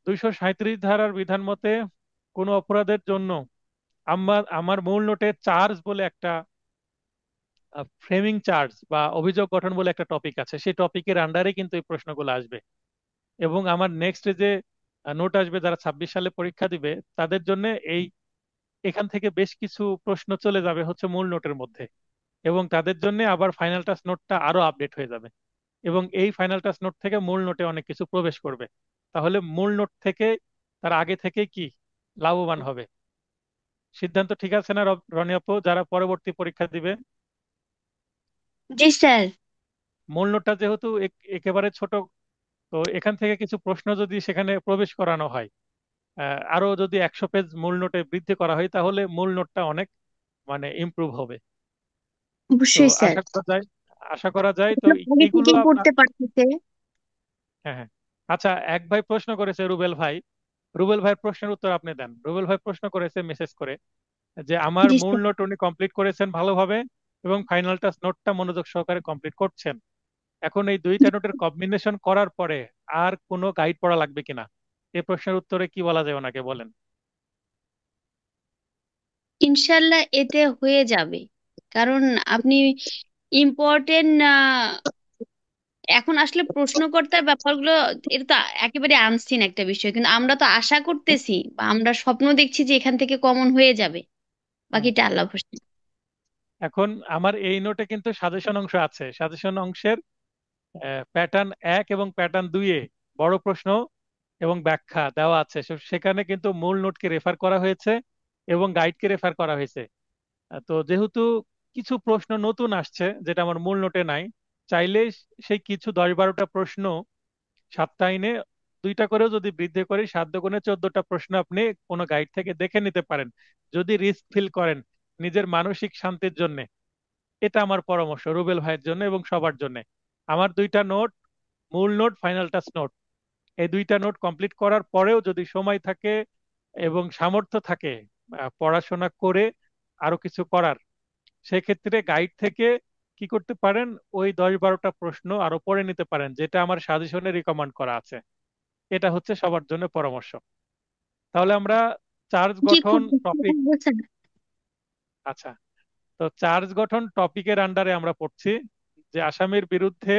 237 ধারার বিধান মতে কোনো অপরাধের জন্য আমার আমার মূল নোটে চার্জ বলে একটা ফ্রেমিং চার্জ বা অভিযোগ গঠন বলে একটা টপিক আছে, সেই টপিকের আন্ডারে কিন্তু এই প্রশ্নগুলো আসবে। এবং আমার নেক্সট যে নোট আসবে যারা 26 সালে পরীক্ষা দিবে তাদের জন্য এখান থেকে বেশ কিছু প্রশ্ন চলে যাবে হচ্ছে মূল নোটের মধ্যে এবং তাদের জন্য আবার ফাইনাল টাচ নোটটা আরো আপডেট হয়ে যাবে এবং এই ফাইনাল টাচ নোট থেকে মূল নোটে অনেক কিছু প্রবেশ করবে। তাহলে মূল নোট থেকে তার আগে থেকে কি লাভবান হবে। সিদ্ধান্ত ঠিক আছে না রনি আপু, যারা পরবর্তী পরীক্ষা দিবে? জি স্যার। মূল নোটটা যেহেতু একেবারে ছোট, তো এখান থেকে কিছু প্রশ্ন যদি সেখানে প্রবেশ করানো হয়, আরো যদি 100 পেজ মূল নোটে বৃদ্ধি করা হয় তাহলে মূল নোটটা অনেক মানে ইমপ্রুভ হবে। তো অবশ্যই স্যার। আশা করা যায় তো আগে এগুলো থেকেই আপনার। পড়তে পারতেছে। হ্যাঁ, হ্যাঁ। আচ্ছা, এক ভাই প্রশ্ন করেছে, রুবেল ভাই। রুবেল ভাইয়ের প্রশ্নের উত্তর আপনি দেন। রুবেল ভাই প্রশ্ন করেছে মেসেজ করে যে আমার জি মূল স্যার। নোট উনি কমপ্লিট করেছেন ভালোভাবে এবং ফাইনাল টাচ নোটটা মনোযোগ সহকারে কমপ্লিট করছেন। এখন এই দুইটা নোটের কম্বিনেশন করার পরে আর কোনো গাইড পড়া লাগবে কিনা? এই প্রশ্নের উত্তরে কি বলা যায় ওনাকে বলেন। ইনশাল্লাহ এতে হয়ে যাবে, কারণ আপনি ইম্পর্টেন্ট, এখন আসলে প্রশ্নকর্তার ব্যাপারগুলো, এটা তো একেবারে আনসিন একটা বিষয়, কিন্তু আমরা তো আশা করতেছি বা আমরা স্বপ্ন দেখছি যে এখান থেকে কমন হয়ে যাবে। হুম। বাকিটা আল্লাহ ভরসা। এখন আমার এই নোটে কিন্তু সাজেশন অংশ আছে, সাজেশন অংশের প্যাটার্ন 1 এবং প্যাটার্ন 2-এ বড় প্রশ্ন এবং ব্যাখ্যা দেওয়া আছে। সেখানে কিন্তু মূল নোটকে রেফার করা হয়েছে এবং গাইডকে রেফার করা হয়েছে। তো যেহেতু কিছু প্রশ্ন নতুন আসছে যেটা আমার মূল নোটে নাই, চাইলে সেই কিছু 10-12টা প্রশ্ন 7টা আইনে 2টা করেও যদি বৃদ্ধি করি, 7 × 14টা প্রশ্ন আপনি কোনো গাইড থেকে দেখে নিতে পারেন যদি রিস্ক ফিল করেন নিজের মানসিক শান্তির জন্য। এটা আমার পরামর্শ রুবেল ভাইয়ের জন্য এবং সবার জন্য। আমার 2টা নোট, মূল নোট, ফাইনাল টাচ নোট, এই 2টা নোট কমপ্লিট করার পরেও যদি সময় থাকে এবং সামর্থ্য থাকে পড়াশোনা করে আরো কিছু করার, সেক্ষেত্রে গাইড থেকে কি করতে পারেন, ওই 10-12টা প্রশ্ন আরো পড়ে নিতে পারেন যেটা আমার সাজেশনে রিকমেন্ড করা আছে। এটা হচ্ছে সবার জন্য পরামর্শ। তাহলে আমরা চার্জ জি, গঠন খুব টপিক, ভালো বলছেন। আচ্ছা, তো চার্জ গঠন টপিকের আন্ডারে আমরা পড়ছি যে আসামির বিরুদ্ধে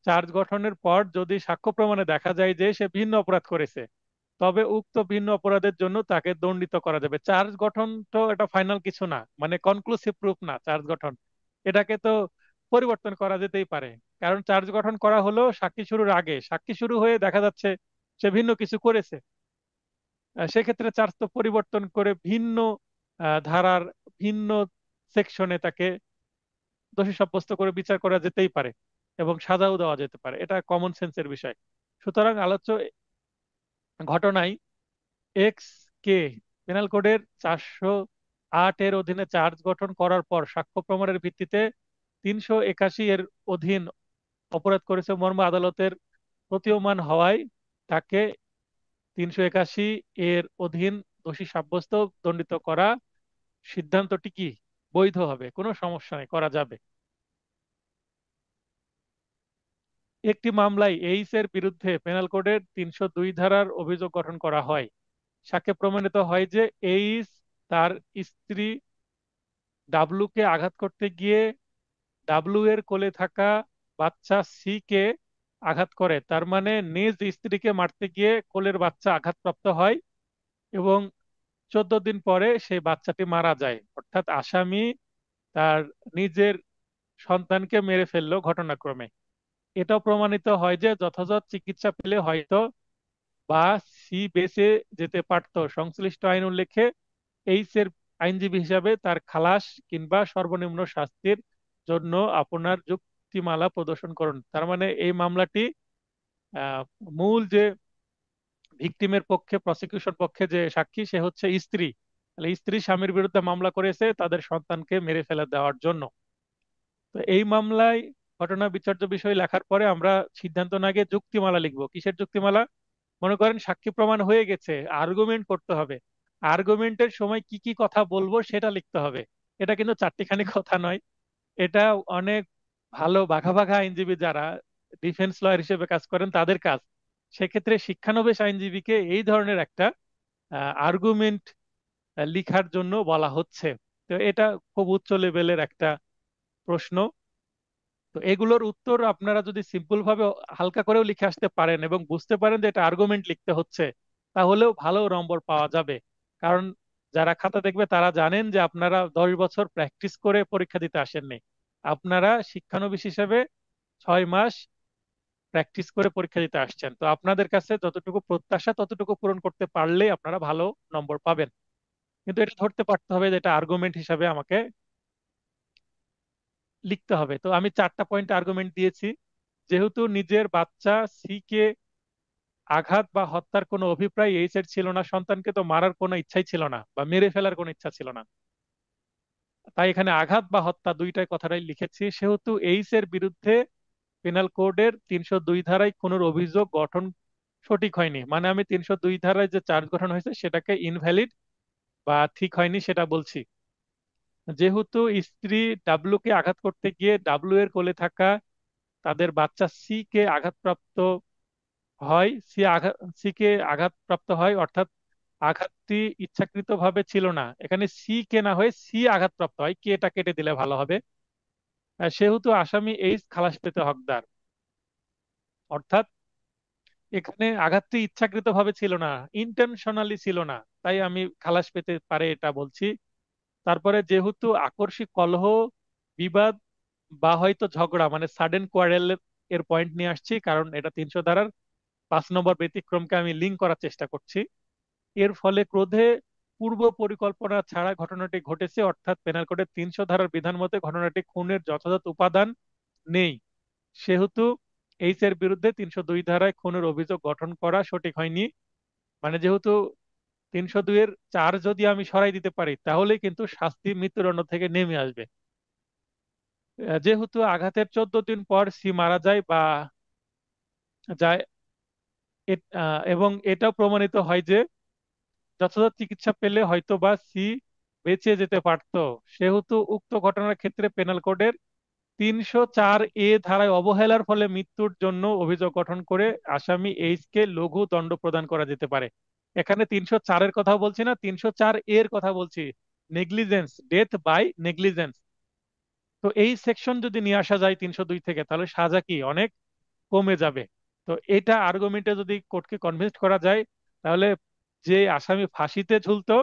চার্জ গঠনের পর যদি সাক্ষ্য প্রমাণে দেখা যায় যে সে ভিন্ন অপরাধ করেছে, তবে উক্ত ভিন্ন অপরাধের জন্য তাকে দণ্ডিত করা যাবে। চার্জ গঠন তো এটা ফাইনাল কিছু না, মানে কনক্লুসিভ প্রুফ না চার্জ গঠন। এটাকে তো পরিবর্তন করা যেতেই পারে। কারণ চার্জ গঠন করা হলো সাক্ষী শুরুর আগে, সাক্ষী শুরু হয়ে দেখা যাচ্ছে সে ভিন্ন কিছু করেছে, সেক্ষেত্রে চার্জ তো পরিবর্তন করে ভিন্ন ধারার ভিন্ন সেকশনে তাকে দোষী সাব্যস্ত করে বিচার করা যেতেই পারে এবং সাজাও দেওয়া যেতে পারে। এটা কমন সেন্সের বিষয়। সুতরাং আলোচ্য ঘটনায় এক্স কে পেনাল কোডের 408-এর অধীনে চার্জ গঠন করার পর সাক্ষ্য প্রমাণের ভিত্তিতে 381 এর অধীন অপরাধ করেছে মর্মে আদালতের প্রতীয়মান হওয়ায় তাকে 381 এর অধীন দোষী সাব্যস্ত দণ্ডিত করা সিদ্ধান্তটি কি বৈধ হবে, কোনো সমস্যা নেই, করা যাবে। একটি মামলায় এইস এর বিরুদ্ধে পেনাল কোডের 302 ধারার অভিযোগ গঠন করা হয়। সাক্ষ্যে প্রমাণিত হয় যে এইস তার স্ত্রী ডাব্লু কে আঘাত করতে গিয়ে ডাব্লু এর কোলে থাকা বাচ্চা সি কে আঘাত করে, তার মানে নিজ স্ত্রীকে মারতে গিয়ে কোলের বাচ্চা আঘাতপ্রাপ্ত হয় এবং 14 দিন পরে সেই বাচ্চাটি মারা যায়। অর্থাৎ আসামি তার নিজের সন্তানকে মেরে ফেললো ঘটনাক্রমে। এটাও প্রমাণিত হয় যে যথাযথ চিকিৎসা পেলে হয়তো বা সি বেঁচে যেতে পারত। সংশ্লিষ্ট আইন উল্লেখে এইচ এর আইনজীবী হিসাবে তার খালাস কিংবা সর্বনিম্ন শাস্তির জন্য আপনার যুক্তিমালা প্রদর্শন করুন। তার মানে এই মামলাটি আহ, মূল যে ভিকটিমের পক্ষে, প্রসিকিউশন পক্ষে যে সাক্ষী সে হচ্ছে স্ত্রী। তাহলে স্ত্রী স্বামীর বিরুদ্ধে মামলা করেছে তাদের সন্তানকে মেরে ফেলে দেওয়ার জন্য। তো এই মামলায় ঘটনা বিচার্য বিষয় লেখার পরে আমরা সিদ্ধান্ত না গিয়ে যুক্তিমালা লিখবো। কিসের যুক্তিমালা? মনে করেন সাক্ষী প্রমাণ হয়ে গেছে, আর্গুমেন্ট করতে হবে, আর্গুমেন্টের সময় কি কি কথা বলবো সেটা লিখতে হবে। এটা কিন্তু চারটিখানি কথা নয়। এটা অনেক ভালো বাঘা বাঘা আইনজীবী যারা ডিফেন্স লয়ার হিসেবে কাজ করেন তাদের কাজ। সেক্ষেত্রে শিক্ষানবিশ আইনজীবীকে এই ধরনের একটা আর্গুমেন্ট লিখার জন্য বলা হচ্ছে। তো এটা খুব উচ্চ লেভেলের একটা প্রশ্ন। তো এগুলোর উত্তর আপনারা যদি সিম্পল ভাবে হালকা করেও লিখে আসতে পারেন এবং বুঝতে পারেন যে এটা আর্গুমেন্ট লিখতে হচ্ছে, তাহলেও ভালো নম্বর পাওয়া যাবে। কারণ যারা খাতা দেখবে তারা জানেন যে আপনারা 10 বছর প্র্যাকটিস করে পরীক্ষা দিতে আসেননি, আপনারা শিক্ষানবিশ হিসেবে 6 মাস প্র্যাকটিস করে পরীক্ষা দিতে আসছেন। তো আপনাদের কাছে যতটুকু প্রত্যাশা ততটুকু পূরণ করতে পারলেই আপনারা ভালো নম্বর পাবেন। কিন্তু এটা ধরতে পারতে হবে যে এটা আর্গুমেন্ট হিসাবে আমাকে লিখতে হবে। তো আমি 4টা পয়েন্ট আর্গুমেন্ট দিয়েছি। যেহেতু নিজের বাচ্চা সি কে আঘাত বা হত্যার কোনো অভিপ্রায় এইচ এর ছিল না, সন্তানকে তো মারার কোনো ইচ্ছাই ছিল না বা মেরে ফেলার কোনো ইচ্ছা ছিল না, তাই এখানে আঘাত বা হত্যা দুইটাই কথাটাই লিখেছি। সেহেতু এইচ এর বিরুদ্ধে পেনাল কোডের 302 ধারায় কোনো অভিযোগ গঠন সঠিক হয়নি, মানে আমি 302 ধারায় যে চার্জ গঠন হয়েছে সেটাকে ইনভ্যালিড বা ঠিক হয়নি সেটা বলছি। যেহেতু স্ত্রী ডাব্লু কে আঘাত করতে গিয়ে ডাব্লু এর কোলে থাকা তাদের বাচ্চা সি কে আঘাতপ্রাপ্ত হয় সি কে আঘাতপ্রাপ্ত হয়, অর্থাৎ আঘাতটি ইচ্ছাকৃতভাবে ছিল না। এখানে সি কে না হয়ে সি আঘাতপ্রাপ্ত হয়, কে টা কেটে দিলে ভালো হবে। সেহেতু আসামি এইচ খালাস পেতে হকদার। অর্থাৎ এখানে আঘাতটি ইচ্ছাকৃতভাবে ছিল না, ইন্টেনশনালি ছিল না, তাই আমি খালাস পেতে পারে এটা বলছি। তারপরে যেহেতু আকস্মিক কলহ, বিবাদ বা হয়তো ঝগড়া মানে সাডেন কোয়ারেল এর পয়েন্ট নিয়ে আসছি, কারণ এটা 300 ধারার 5 নম্বর ব্যতিক্রমকে আমি লিঙ্ক করার চেষ্টা করছি। এর ফলে ক্রোধে পূর্ব পরিকল্পনা ছাড়া ঘটনাটি ঘটেছে, অর্থাৎ পেনাল কোডের 300 ধারার বিধান মতে ঘটনাটি খুনের যথাযথ উপাদান নেই। সেহেতু এইচ এর বিরুদ্ধে 302 ধারায় খুনের অভিযোগ গঠন করা সঠিক হয়নি। মানে যেহেতু 302 এর 4 যদি আমি সরাই দিতে পারি, তাহলে কিন্তু শাস্তি মৃত্যুদণ্ড থেকে নেমে আসবে। যেহেতু আঘাতের 14 দিন পর সি মারা যায় বা যায়, এবং এটাও প্রমাণিত হয় যে যথাযথ চিকিৎসা পেলে হয়তো বা সি বেঁচে যেতে পারতো। সেহেতু উক্ত ঘটনার ক্ষেত্রে পেনাল কোডের 304 ধারায় অবহেলার ফলে মৃত্যুর জন্য অভিযোগ গঠন করে আসামি এইচ কে লঘু দণ্ড প্রদান করা যেতে পারে। এখানে 304-এর কথা বলছি না, 304 এর কথা বলছি, নেগলিজেন্স, ডেথ বাই নেগলিজেন্স। তো এই সেকশন যদি নিয়ে আসা যায় 302 থেকে, তাহলে সাজা কি অনেক কমে যাবে। তো এটা আর্গুমেন্টে যদি কোর্টকে কনভিন্স করা যায়, তাহলে যে আসামি ফাঁসিতে ঝুলতো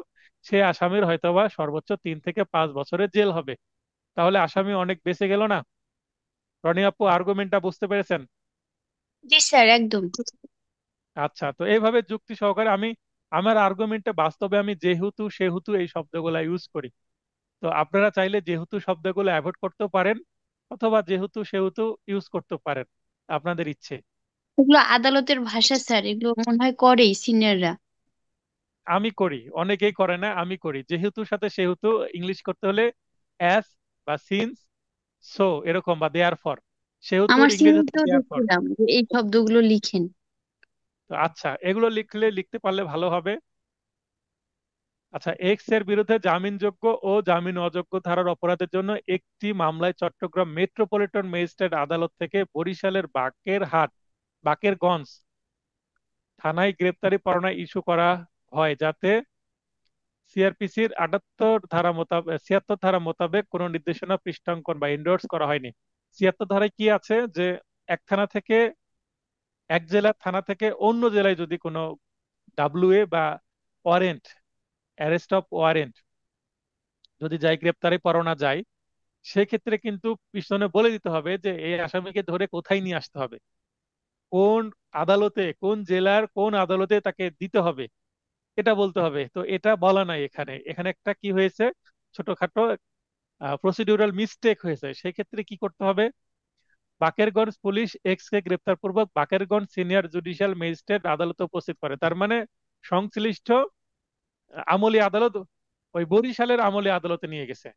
সে আসামির হয়তোবা সর্বোচ্চ 3 থেকে 5 বছরের জেল হবে। তাহলে আসামি অনেক বেঁচে গেল না? রনি আপু, আর্গুমেন্টটা বুঝতে পেরেছেন? জি স্যার, একদম। আচ্ছা, তো এইভাবে যুক্তি সহকারে আমি আমার আর্গুমেন্টে বাস্তবে আমি যেহেতু সেহেতু এই শব্দগুলা ইউজ করি। তো আপনারা চাইলে যেহেতু শব্দগুলো অ্যাভয়েড করতে পারেন, অথবা যেহেতু সেহেতু ইউজ করতে পারেন, আপনাদের ইচ্ছে। এগুলো আদালতের ভাষা স্যার, এগুলো মনে হয় করেই সিনিয়ররা। আমি করি, অনেকেই করে না, আমি করি। যেহেতুর সাথে সেহেতু ইংলিশ করতে হলে অ্যাজ বা সিন্স, সো এরকম, বা দেয়ার ফর। সেহেতুর আমার ইংরেজি হচ্ছে সিনিয়রকেও দেয়ার ফর। দেখছিলাম যে এই শব্দগুলো লিখেন। তো আচ্ছা, এগুলো লিখতে পারলে ভালো হবে। আচ্ছা, এক্স এর বিরুদ্ধে জামিনযোগ্য ও জামিন অযোগ্য ধারার অপরাধের জন্য একটি মামলায় চট্টগ্রাম মেট্রোপলিটন ম্যাজিস্ট্রেট আদালত থেকে বরিশালের বাকেরগঞ্জ থানায় গ্রেপ্তারি পরোয়ানা ইস্যু করা হয়, যাতে সিআরপিসির 76 ধারা মোতাবেক কোনো নির্দেশনা পৃষ্ঠাঙ্কন বা এন্ডোর্স করা হয়নি। 76 ধারায় কি আছে যে এক জেলার থানা থেকে অন্য জেলায় যদি কোনো ডাব্লিউএ বা ওয়ারেন্ট, অ্যারেস্ট অফ ওয়ারেন্ট যদি যায়, গ্রেপ্তারি পরোয়ানা যায়, সেক্ষেত্রে কিন্তু পিছনে বলে দিতে হবে যে এই আসামিকে ধরে কোথায় নিয়ে আসতে হবে, কোন আদালতে, কোন জেলার কোন আদালতে তাকে দিতে হবে, এটা বলতে হবে। তো এটা বলা নাই এখানে। এখানে একটা কি হয়েছে, ছোটখাটো প্রসিডিউরাল মিস্টেক হয়েছে। সেক্ষেত্রে কি করতে হবে, বাকেরগঞ্জ পুলিশ এক্স কে গ্রেপ্তার পূর্বক বাকেরগঞ্জ সিনিয়র জুডিশিয়াল ম্যাজিস্ট্রেট আদালতে উপস্থিত করে। তার মানে সংশ্লিষ্ট আমলি আদালত ওই বরিশালের আমলি আদালতে নিয়ে গেছে,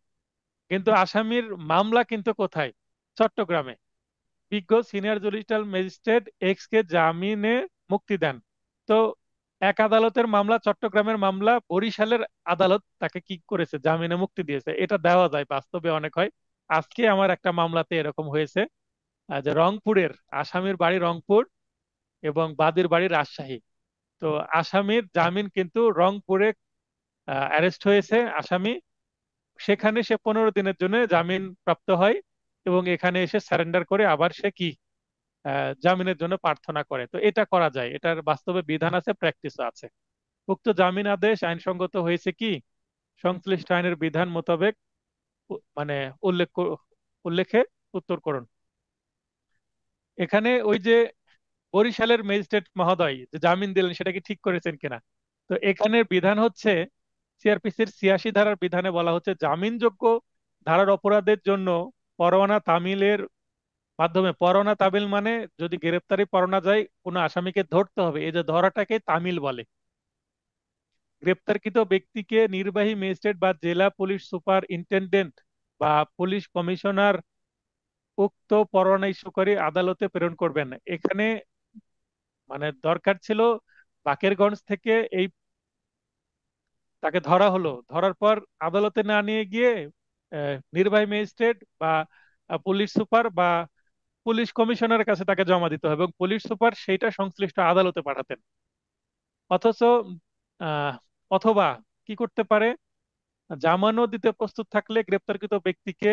কিন্তু আসামির মামলা কিন্তু কোথায়, চট্টগ্রামে। বিজ্ঞ সিনিয়র জুডিশিয়াল ম্যাজিস্ট্রেট এক্স কে জামিনে মুক্তি দেন। তো এক আদালতের মামলা চট্টগ্রামের মামলা, বরিশালের আদালত তাকে কি করেছে, জামিনে মুক্তি দিয়েছে। এটা দেওয়া যায়, বাস্তবে অনেক হয়। আজকে আমার একটা মামলাতে এরকম হয়েছে, যে রংপুরের আসামির বাড়ি রংপুর এবং বাদীর বাড়ি রাজশাহী। তো আসামির জামিন কিন্তু রংপুরে অ্যারেস্ট হয়েছে আসামি, সেখানে সে 15 দিনের জন্য জামিন প্রাপ্ত হয় এবং এখানে এসে সারেন্ডার করে আবার সে কি জামিনের জন্য প্রার্থনা করে। তো এটা করা যায়, এটার বাস্তবে বিধান আছে, প্র্যাকটিস আছে। উক্ত জামিন আদেশ আইনসঙ্গত হয়েছে কি, সংশ্লিষ্ট আইনের বিধান মোতাবেক মানে উল্লেখে উত্তর করুন। এখানে ওই যে বরিশালের ম্যাজিস্ট্রেট মহোদয় যে জামিন দিলেন, সেটা কি ঠিক করেছেন কিনা? তো এখানে বিধান হচ্ছে সিআরপিসির 86 ধারার বিধানে বলা হচ্ছে, জামিনযোগ্য ধারার অপরাধের জন্য পরোয়ানা তামিলের মাধ্যমে, পরোয়ানা তামিল মানে যদি গ্রেপ্তারি পরোয়ানা যায়, কোনো আসামিকে ধরতে হবে, এই যে ধরাটাকে তামিল বলে। গ্রেপ্তারকৃত ব্যক্তিকে নির্বাহী ম্যাজিস্ট্রেট বা জেলা পুলিশ সুপার ইন্টেন্ডেন্ট বা পুলিশ কমিশনার উক্ত পরোয়ানা ইস্যু করে আদালতে প্রেরণ করবেন। এখানে মানে দরকার ছিল বাকেরগঞ্জ থেকে এই তাকে ধরা হলো, ধরার পর আদালতে না নিয়ে গিয়ে নির্বাহী ম্যাজিস্ট্রেট বা পুলিশ সুপার বা পুলিশ কমিশনারের কাছে তাকে জমা দিতে হবে এবং পুলিশ সুপার সেইটা সংশ্লিষ্ট আদালতে পাঠাতেন। অথচ আহ, অথবা কি করতে পারে, জামানত দিতে প্রস্তুত থাকলে গ্রেপ্তারকৃত ব্যক্তিকে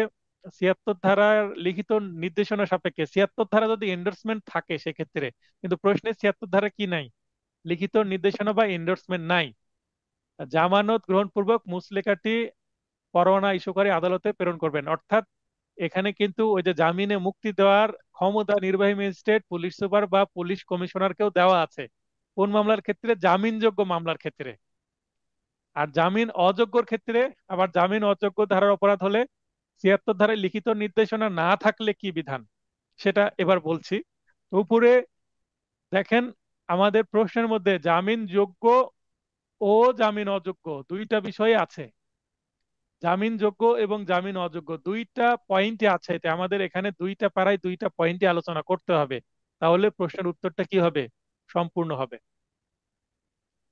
৭৬ ধারার লিখিত নির্দেশনা সাপেক্ষে, ৭৬ ধারা যদি এন্ডোর্সমেন্ট থাকে সেক্ষেত্রে, কিন্তু প্রশ্নে ৭৬ ধারা কি নাই, লিখিত নির্দেশনা বা এন্ডোর্সমেন্ট নাই, জামানত গ্রহণপূর্বক মুচলেকাটি পরোয়ানা ইস্যুকারী আদালতে প্রেরণ করবেন। অর্থাৎ এখানে কিন্তু ওই যে জামিনে মুক্তি দেওয়ার ক্ষমতা নির্বাহী ম্যাজিস্ট্রেট, পুলিশ সুপার বা পুলিশ কমিশনারকেও দেওয়া আছে। কোন মামলার ক্ষেত্রে? জামিনযোগ্য মামলার ক্ষেত্রে। আর জামিন অযোগ্যর ক্ষেত্রে, আবার জামিন অযোগ্য ধারার অপরাধ হলে ৭৬ ধারায় লিখিত নির্দেশনা না থাকলে কি বিধান, সেটা এবার বলছি। তো উপরে দেখেন, আমাদের প্রশ্নের মধ্যে জামিন যোগ্য ও জামিন অযোগ্য দুইটা বিষয় আছে। জামিন যোগ্য এবং জামিন অযোগ্য দুইটা পয়েন্টে আছে, এতে আমাদের এখানে দুইটা পাড়ায় দুইটা পয়েন্টে আলোচনা করতে হবে, তাহলে প্রশ্নের উত্তরটা কি হবে, সম্পূর্ণ হবে।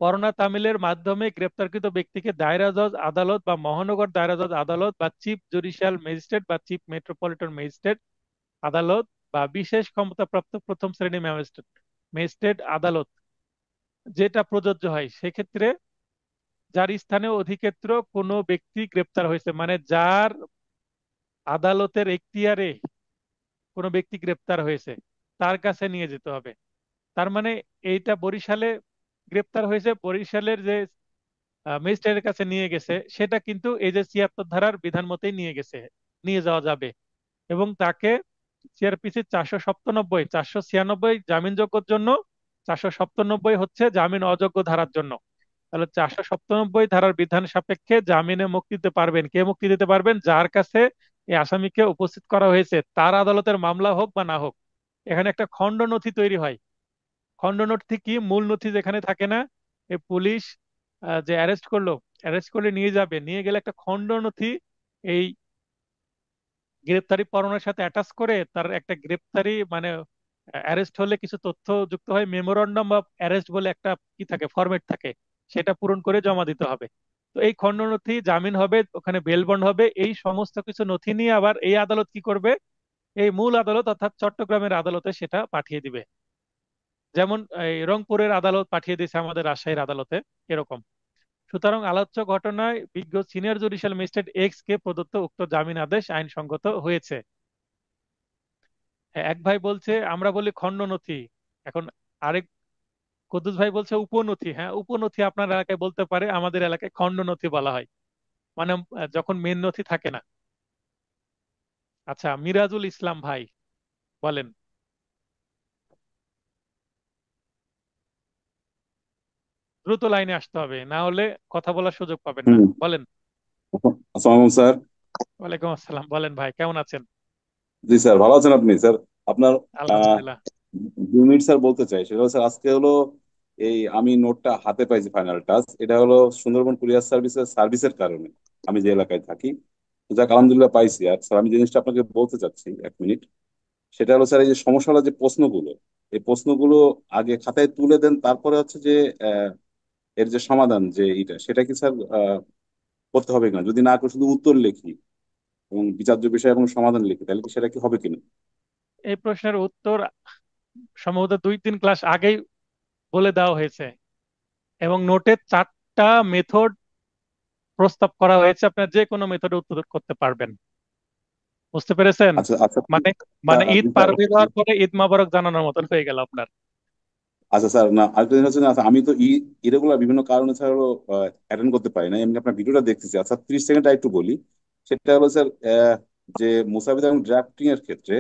পরোয়ানা তামিলের মাধ্যমে গ্রেপ্তারকৃত ব্যক্তিকে দায়রা জজ আদালত বা মহানগর দায়রা জজ আদালত বা চিফ জুডিশিয়াল ম্যাজিস্ট্রেট বা চিফ মেট্রোপলিটন ম্যাজিস্ট্রেট আদালত বা বিশেষ ক্ষমতাপ্রাপ্ত প্রথম শ্রেণী ম্যাজিস্ট্রেট ম্যাজিস্ট্রেট আদালত যেটা প্রযোজ্য হয়, সেক্ষেত্রে যার স্থানে অধিক্ষেত্র কোনো ব্যক্তি গ্রেপ্তার হয়েছে, মানে যার আদালতের এখতিয়ারে কোনো ব্যক্তি গ্রেপ্তার হয়েছে তার কাছে নিয়ে যেতে হবে। তার মানে এইটা বরিশালে গ্রেপ্তার হয়েছে, বরিশালের যে ম্যাজিস্ট্রেটের কাছে নিয়ে গেছে, সেটা কিন্তু এই যে ৭৬ ধারার বিধান মতেই নিয়ে গেছে, নিয়ে যাওয়া যাবে। এবং তাকে সিআরপিসি ৪৯৭, ৪৯৬ জামিনযোগ্যর জন্য, ৪৯৭ হচ্ছে জামিন অযোগ্য ধারার জন্য। তাহলে ৪৯৭ ধারার বিধান সাপেক্ষে জামিনে মুক্তি দিতে পারবেন কে? মুক্তি দিতে পারবেন যার কাছে এই আসামিকে উপস্থিত করা হয়েছে, তার আদালতের মামলা হোক বা না হোক। এখানে একটা খণ্ড নথি তৈরি হয়। খণ্ড নথি কি? মূল নথি যেখানে থাকে না, এই পুলিশ যে অ্যারেস্ট করলো, অ্যারেস্ট করে নিয়ে যাবে, নিয়ে গেলে একটা খণ্ড নথি এই গ্রেপ্তারি পরোয়ানার সাথে অ্যাটাচ করে তার একটা গ্রেপ্তারি মানে অ্যারেস্ট হলে কিছু তথ্য যুক্ত হয়, মেমোরান্ডাম অফ অ্যারেস্ট বলে একটা কি থাকে, ফরম্যাট থাকে, সেটা পূরণ করে জমা দিতে হবে। তো এই খণ্ড নথি, জামিন হবে, ওখানে বেল বন্ড হবে, এই সমস্ত কিছু নথি নিয়ে আবার এই আদালত কি করবে, এই মূল আদালত অর্থাৎ চট্টগ্রামের আদালতে সেটা পাঠিয়ে দিবে। যেমন এই রংপুরের আদালত পাঠিয়ে দিয়েছে আমাদের রাজশাহীর আদালতে, এরকম। সুতরাং আলোচ্য ঘটনায় বিজ্ঞ সিনিয়র জুডিশিয়াল ম্যাজিস্ট্রেট এক্স কে প্রদত্ত উক্ত জামিন আদেশ আইনসঙ্গত হয়েছে। হ্যাঁ, এক ভাই বলছে আমরা বলি খণ্ড নথি, এখন আরেক কুদ্দুস ভাই বলছে উপনথি। হ্যাঁ, উপনথি আপনার এলাকায় বলতে পারে, আমাদের এলাকায় খণ্ড নথি বলা হয়, মানে যখন মেন নথি থাকে না। আচ্ছা, মিরাজুল ইসলাম ভাই বলেন। দ্রুত লাইনে আসতে হবে, না হলে কথা বলার সুযোগ পাবেন না। হুম। বলেন। আসসালামু আলাইকুম স্যার। ওয়ালাইকুম আসসালাম, বলেন ভাই, কেমন আছেন? জি স্যার, ভালো আছেন আপনি? স্যার আপনার আহ আলহামদুলিল্লাহ। 2 মিনিট স্যার বলতে চাই, সেটা হলো স্যার আজকে হলো এই আমি নোটটা হাতে পাইছি, ফাইনাল টাচ। এটা হলো সুন্দরবন কুরিয়ার সার্ভিসের কারণে, আমি যে এলাকায় থাকি। তো যাক, আলহামদুলিল্লাহ পাইছি। আর স্যার আমি যে জিনিসটা আপনাকে বলতে চাচ্ছি 1 মিনিট, সেটা হলো স্যার এই যে সমস্যাটা, যে প্রশ্নগুলো, এই প্রশ্নগুলো আগে খাতায় তুলে দেন, তারপরে হচ্ছে যে এর যে সমাধান যে এটা, সেটা কি স্যার করতে হবে কিনা? যদি না করে শুধু উত্তর লিখি এবং বিচার্য বিষয় এবং সমাধান লিখি, তাহলে কি সেটা কি হবে কিনা? এই প্রশ্নের উত্তর সম্ভবত ২-৩ ক্লাস আগেই বলে দেওয়া হয়েছে, এবং নোটে 4টা মেথড প্রস্তাব করা হয়েছে, আপনার যে কোনো মেথডে উত্তর করতে পারবেন। বুঝতে পেরেছেন? আচ্ছা আচ্ছা, মানে স্যার মানে ঈদ জি পার স্যার। হয়ে যাওয়ার পরে ঈদ মোবারক জানানোর মতন হয়ে গেল আপনার। আচ্ছা স্যার, না আরেকটা জিনিস হচ্ছে না, আচ্ছা, আমি তো ইরেগুলার বিভিন্ন কারণে স্যার হলো অ্যাটেন্ড করতে পারি না। এমনি আপনার ভিডিওটা দেখতেছি। আচ্ছা, 30 সেকেন্ড একটু বলি। সেটা হলো স্যার, যে মুসাবিদা এবং ড্রাফটিং এর ক্ষেত্রে,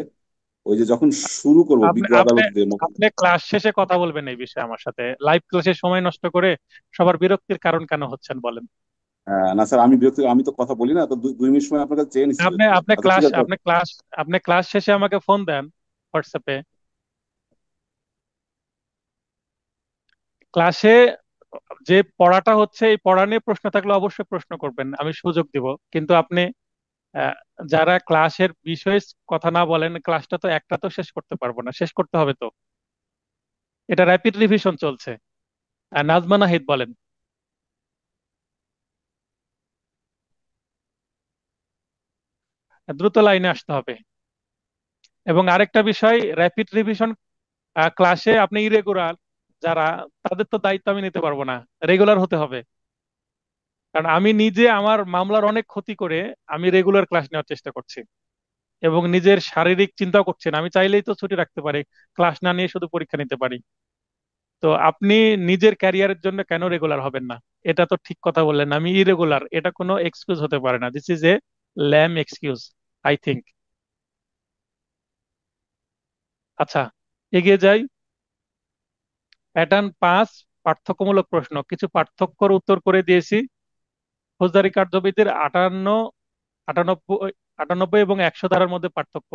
ওই যে যখন শুরু করব আপনি বিজ্ঞ আপনি আদালত দিয়ে আপনি ক্লাস শেষে কথা বলবেন এই বিষয়ে আমার সাথে, লাইভ ক্লাসে সময় নষ্ট করে সবার বিরক্তির কারণ কেন হচ্ছেন বলেন। না স্যার, আমি বিরক্ত, আমি তো কথা বলি না তো। 2 মিনিট সময় আপনার কাছে চেয়ে নিচ্ছি আপনি যদিও। আপনি আচ্ছা ঠিক ক্লাস আছে। আপনি ক্লাস আপনি ক্লাস শেষে আমাকে ফোন দেন হোয়াটসঅ্যাপে। ক্লাসে যে পড়াটা হচ্ছে, এই পড়া নিয়ে প্রশ্ন থাকলে অবশ্যই প্রশ্ন করবেন, আমি সুযোগ দিব। কিন্তু আপনি আহ, যারা ক্লাসের বিষয়ে কথা না বলেন, ক্লাসটা তো একটা তো শেষ করতে পারবো না, শেষ করতে হবে তো। এটা র্যাপিড রিভিশন চলছে। নাজমা নাহিদ বলেন। দ্রুত লাইনে আসতে হবে। এবং আরেকটা বিষয়, র্যাপিড রিভিশন ক্লাসে আপনি ইরেগুলার যারা, তাদের তো দায়িত্ব আমি নিতে পারবো না, রেগুলার হতে হবে। কারণ আমি নিজে আমার মামলার অনেক ক্ষতি করে আমি রেগুলার ক্লাস নেওয়ার চেষ্টা করছি এবং নিজের শারীরিক চিন্তা করছি না, আমি চাইলেই তো ছুটি রাখতে পারি, ক্লাস না নিয়ে শুধু পরীক্ষা নিতে পারি। তো আপনি নিজের ক্যারিয়ারের জন্য কেন রেগুলার হবেন না? এটা তো ঠিক কথা বললেন না, আমি ইরেগুলার, এটা কোনো এক্সকিউজ হতে পারে না। This is a lame excuse, I think. আচ্ছা, এগিয়ে যাই। প্যাটার্ন 5, পার্থক্যমূলক প্রশ্ন। কিছু পার্থক্যর উত্তর করে দিয়েছি। ফৌজদারি কার্যবিধির 98, 98 এবং 100 ধারার মধ্যে পার্থক্য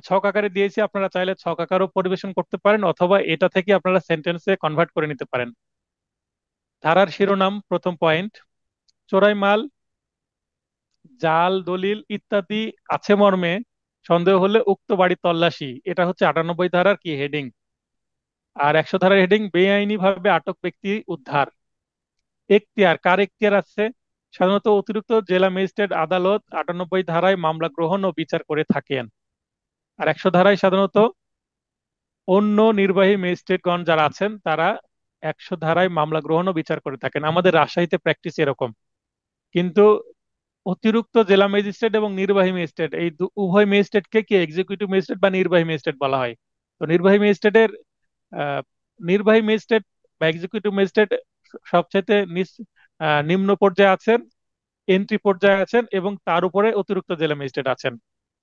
ছক আকারে দিয়েছি, আপনারা চাইলে ছক আকারও পরিবেশন করতে পারেন, অথবা এটা থেকে আপনারা সেন্টেন্সে কনভার্ট করে নিতে পারেন। ধারার শিরোনাম, প্রথম পয়েন্ট, চোরাই মাল, জাল দলিল ইত্যাদি আছে মর্মে সন্দেহ হলে উক্ত বাড়ি তল্লাশি। এটা হচ্ছে 98 ধারার কি হেডিং। আর 100 ধারার হেডিং, বেআইনি ভাবে আটক ব্যক্তি উদ্ধার। এখতিয়ার, কার এখতিয়ার আছে? সাধারণত অতিরিক্ত জেলা ম্যাজিস্ট্রেট আদালত 98 ধারায় মামলা গ্রহণ ও বিচার করে থাকেন। আর 100 ধারায় সাধারণত অন্য নির্বাহী ম্যাজিস্ট্রেটগণ যারা আছেন তারা 100 ধারায় মামলা গ্রহণ ও বিচার করে থাকেন। আমাদের রাজশাহীতে প্র্যাকটিস এরকম। কিন্তু অতিরিক্ত জেলা ম্যাজিস্ট্রেট এবং নির্বাহী ম্যাজিস্ট্রেট, এই উভয় ম্যাজিস্ট্রেটকে কি এক্সিকিউটিভ ম্যাজিস্ট্রেট বা নির্বাহী ম্যাজিস্ট্রেট বলা হয়। তো নির্বাহী ম্যাজিস্ট্রেটের নির্বাহী ম্যাজিস্ট্রেট বা এক্সিকিউটিভ ম্যাজিস্ট্রেট সবচেয়ে নিম্ন পর্যায়ে আছেন, এন্ট্রি পর্যায়ে আছেন, এবং তার উপরে অতিরিক্ত জেলা ম্যাজিস্ট্রেট আছেন,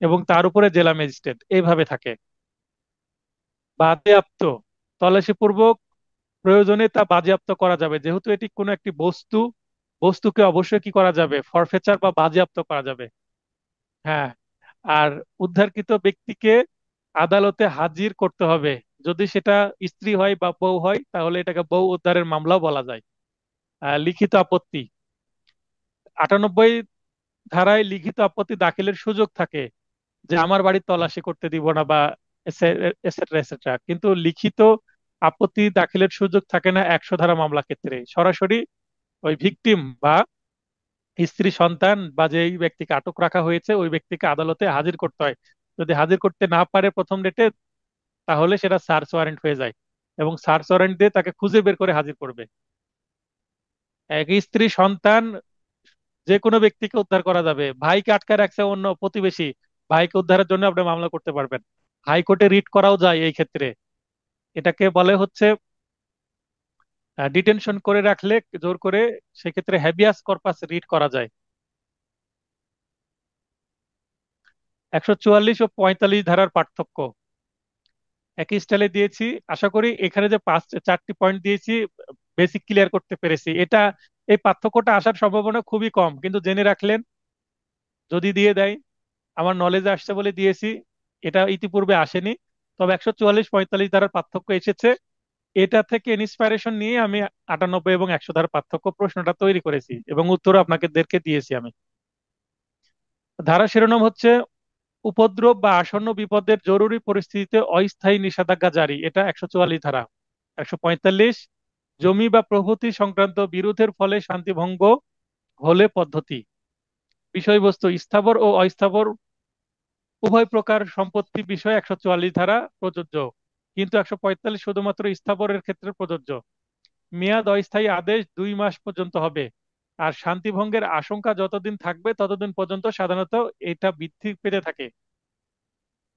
এবং তার উপরে জেলা ম্যাজিস্ট্রেট, এইভাবে থাকে। বাজেয়াপ্ত, তল্লাশিপূর্বক প্রয়োজনে তা বাজেয়াপ্ত করা যাবে, যেহেতু এটি কোনো একটি বস্তু, বস্তুকে অবশ্যই কি করা যাবে, ফরফেচার বা বাজেয়াপ্ত করা যাবে। হ্যাঁ। আর উদ্ধারকৃত ব্যক্তিকে আদালতে হাজির করতে হবে। যদি সেটা স্ত্রী হয় বা বউ হয় তাহলে এটাকে বউ উদ্ধারের মামলাও বলা যায়। লিখিত আপত্তি, 98 ধারায় লিখিত আপত্তি দাখিলের সুযোগ থাকে, যে আমার বাড়ির তল্লাশি করতে দিব না বা এসেট্রা এসেট্রা, কিন্তু লিখিত আপত্তি দাখিলের সুযোগ থাকে না 100 ধারা মামলা ক্ষেত্রে। সরাসরি ওই ভিকটিম বা স্ত্রী সন্তান বা যেই ব্যক্তিকে আটক রাখা হয়েছে ওই ব্যক্তিকে আদালতে হাজির করতে হয়। যদি হাজির করতে না পারে প্রথম ডেটে, তাহলে সেটা সার্চ ওয়ারেন্ট হয়ে যায়, এবং সার্চ ওয়ারেন্ট দিয়ে তাকে খুঁজে বের করে হাজির করবে। এক স্ত্রী সন্তান, যে কোনো ব্যক্তিকে উদ্ধার করা যাবে। ভাইকে আটকে রাখছে অন্য প্রতিবেশী, ভাইকে উদ্ধারের জন্য আপনি মামলা করতে পারবেন। হাইকোর্টে রিট করাও যায় এই ক্ষেত্রে। এটাকে বলে হচ্ছে ডিটেনশন করে রাখলে জোর করে, সেক্ষেত্রে হ্যাবিয়াস কর্পাস রিট করা যায়। 144 ও 45 ধারার পার্থক্য একই স্টাইলে দিয়েছি। আশা করি এখানে যে 4টি পয়েন্ট দিয়েছি বেসিক ক্লিয়ার করতে পেরেছি। এটা, এই পার্থক্যটা আসার সম্ভাবনা খুবই কম, কিন্তু জেনে রাখলেন যদি দিয়ে দেয়। আমার নলেজে আসছে বলে দিয়েছি, এটা ইতিপূর্বে আসেনি। তবে 144-45 ধারার পার্থক্য এসেছে, এটা থেকে ইন্সপাইরেশন নিয়ে আমি 98 এবং 100 ধারার পার্থক্য প্রশ্নটা তৈরি করেছি এবং উত্তর আপনাদেরকে দিয়েছি আমি। ধারা শিরোনাম হচ্ছে উপদ্রব বা আসন্ন বিপদের জরুরি পরিস্থিতিতে অস্থায়ী নিষেধাজ্ঞা জারি, এটা 144 ধারা। 145, জমি বা প্রভূতি সংক্রান্ত বিরোধের ফলে শান্তিভঙ্গ হলে পদ্ধতি। বিষয়বস্তু, স্থাবর ও অস্থাবর উভয় প্রকার সম্পত্তি বিষয়ে 144 ধারা প্রযোজ্য, কিন্তু 145 শুধুমাত্র স্থাবরের ক্ষেত্রে প্রযোজ্য। মেয়াদ অস্থায়ী আদেশ 2 মাস পর্যন্ত হবে। আর শান্তিভঙ্গের আশঙ্কা যতদিন থাকবে ততদিন পর্যন্ত সাধারণত এটা বৃদ্ধি পেতে থাকে।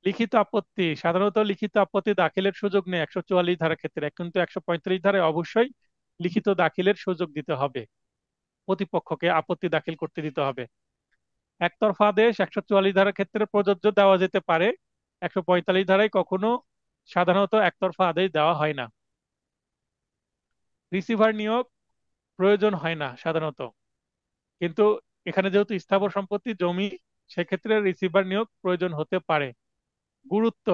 লিখিত আপত্তি, সাধারণত লিখিত আপত্তি দাখিলের সুযোগ নেই 144 ধারার ক্ষেত্রে, কিন্তু 135 ধারায় অবশ্যই লিখিত দাখিলের সুযোগ দিতে হবে, প্রতিপক্ষকে আপত্তি দাখিল করতে দিতে হবে। একতরফা আদেশ 144 ধারার ক্ষেত্রে প্রযোজ্য, দেওয়া যেতে পারে। 145 ধারায় কখনো সাধারণত একতরফা আদেশ দেওয়া হয় না। রিসিভার নিয়োগ প্রয়োজন হয় না সাধারণত, কিন্তু এখানে যেহেতু স্থাবর সম্পত্তি জমি, সেক্ষেত্রে রিসিভার নিয়োগ প্রয়োজন হতে পারে। গুরুত্ব,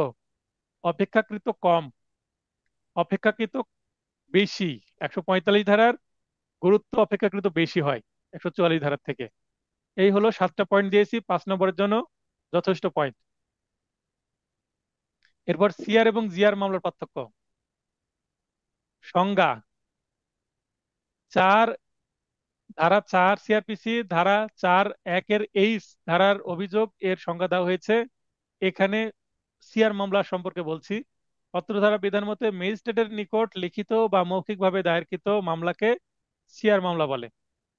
অপেক্ষাকৃত কম, অপেক্ষাকৃত বেশি। 145 ধারার গুরুত্ব অপেক্ষাকৃত বেশি হয় 144 ধারার থেকে। এই হলো 7টা পয়েন্ট দিয়েছি, 5 নম্বরের জন্য যথেষ্ট পয়েন্ট। এরপর সিআর এবং জিআর মামলার পার্থক্য। সংজ্ঞা, চার ধারা 4 সিআরপিসি ধারা 4(1) এর ধারার অভিযোগ এর সংজ্ঞা দেওয়া হয়েছে। এখানে সিআর মামলা সম্পর্কে বলছি। অত্র ধারা বিধান মতে ম্যাজিস্ট্রেটের নিকট লিখিত বা মৌখিকভাবে দায়েরকৃত মামলাকে সিআর মামলা বলে।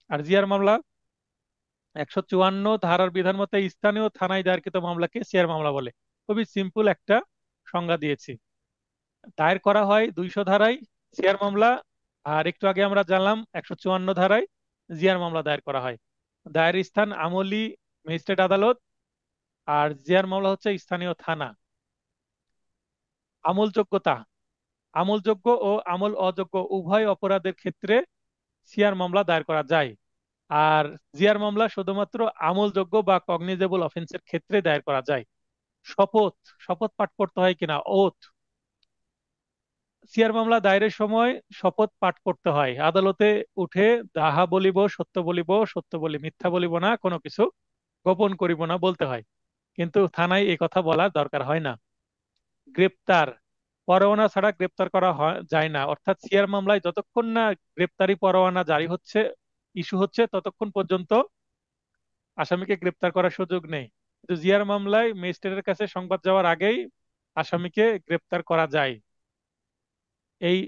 আর জিআর মামলা 154 ধারার বিধান মতে স্থানীয় থানায় দায়েরকৃত মামলাকে সিআর মামলা বলে। খুবই সিম্পল একটা সংজ্ঞা দিয়েছি। দায়ের করা হয় 200 ধারায় সিআর মামলা, আর একটু আগে আমরা জানলাম 154 ধারায় জিআর মামলা দায়ের করা হয়। দায়ের স্থান আমলি ম্যাজিস্ট্রেট আদালত, আর জিআর মামলা হচ্ছে স্থানীয় থানা। আমলযোগ্যতা, আমলযোগ্য ও আমল অযোগ্য উভয় অপরাধের ক্ষেত্রে সিআর মামলা দায়ের করা যায়। আর জিআর মামলা শুধুমাত্র আমলযোগ্য বা কগনিজেবল অফেন্সের ক্ষেত্রে দায়ের করা যায়। শপথ, শপথ পাঠ করতে হয় কিনা, ওথ। সিআর মামলা দায়েরের সময় শপথ পাঠ করতে হয়। আদালতে উঠে যাহা বলিব সত্য বলিব, সত্য বলি মিথ্যা বলিব না, কোনো কিছু গোপন করিব না বলতে হয়। কিন্তু থানায় এই কথা বলার দরকার হয় না। গ্রেপ্তার, পরোয়ানা ছাড়া গ্রেপ্তার করা যায় না। অর্থাৎ সিআর মামলায় যতক্ষণ না গ্রেপ্তারি পরোয়ানা জারি হচ্ছে, ইস্যু হচ্ছে, ততক্ষণ পর্যন্ত আসামিকে গ্রেপ্তার করার সুযোগ নেই। কিন্তু জিআর মামলায় ম্যাজিস্ট্রেটের কাছে সংবাদ যাওয়ার আগেই আসামিকে গ্রেপ্তার করা যায়। এই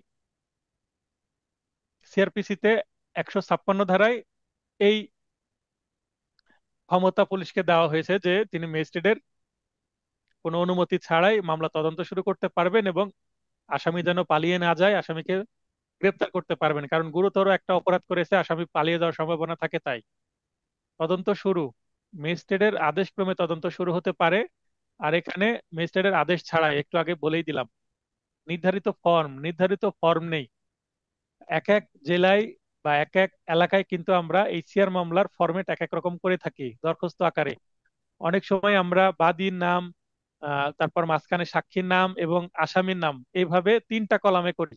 সিআরপিসিতে 156 ধারায় এই ক্ষমতা পুলিশকে দেওয়া হয়েছে যে তিনি ম্যাজিস্ট্রেটের কোনো অনুমতি ছাড়াই মামলা তদন্ত শুরু করতে পারবেন এবং আসামি যেন পালিয়ে না যায়, আসামিকে গ্রেপ্তার করতে পারবেন। কারণ গুরুতর একটা অপরাধ করেছে, আসামি পালিয়ে যাওয়ার সম্ভাবনা থাকে। তাই তদন্ত শুরু, ম্যাজিস্ট্রেটের আদেশ ক্রমে তদন্ত শুরু হতে পারে। আর এখানে ম্যাজিস্ট্রেটের আদেশ ছাড়াই, একটু আগে বলেই দিলাম, নির্ধারিত ফর্ম নেই। এক এক জেলায় বা এক এক এলাকায় কিন্তু আমরা এই সিআর মামলার ফরম্যাট এক এক রকম করে থাকি দরখাস্ত আকারে। অনেক সময় আমরা বাদীর নাম, তারপর মাঝখানে সাক্ষীর নাম এবং আসামির নাম, এইভাবে 3টা কলামে করি।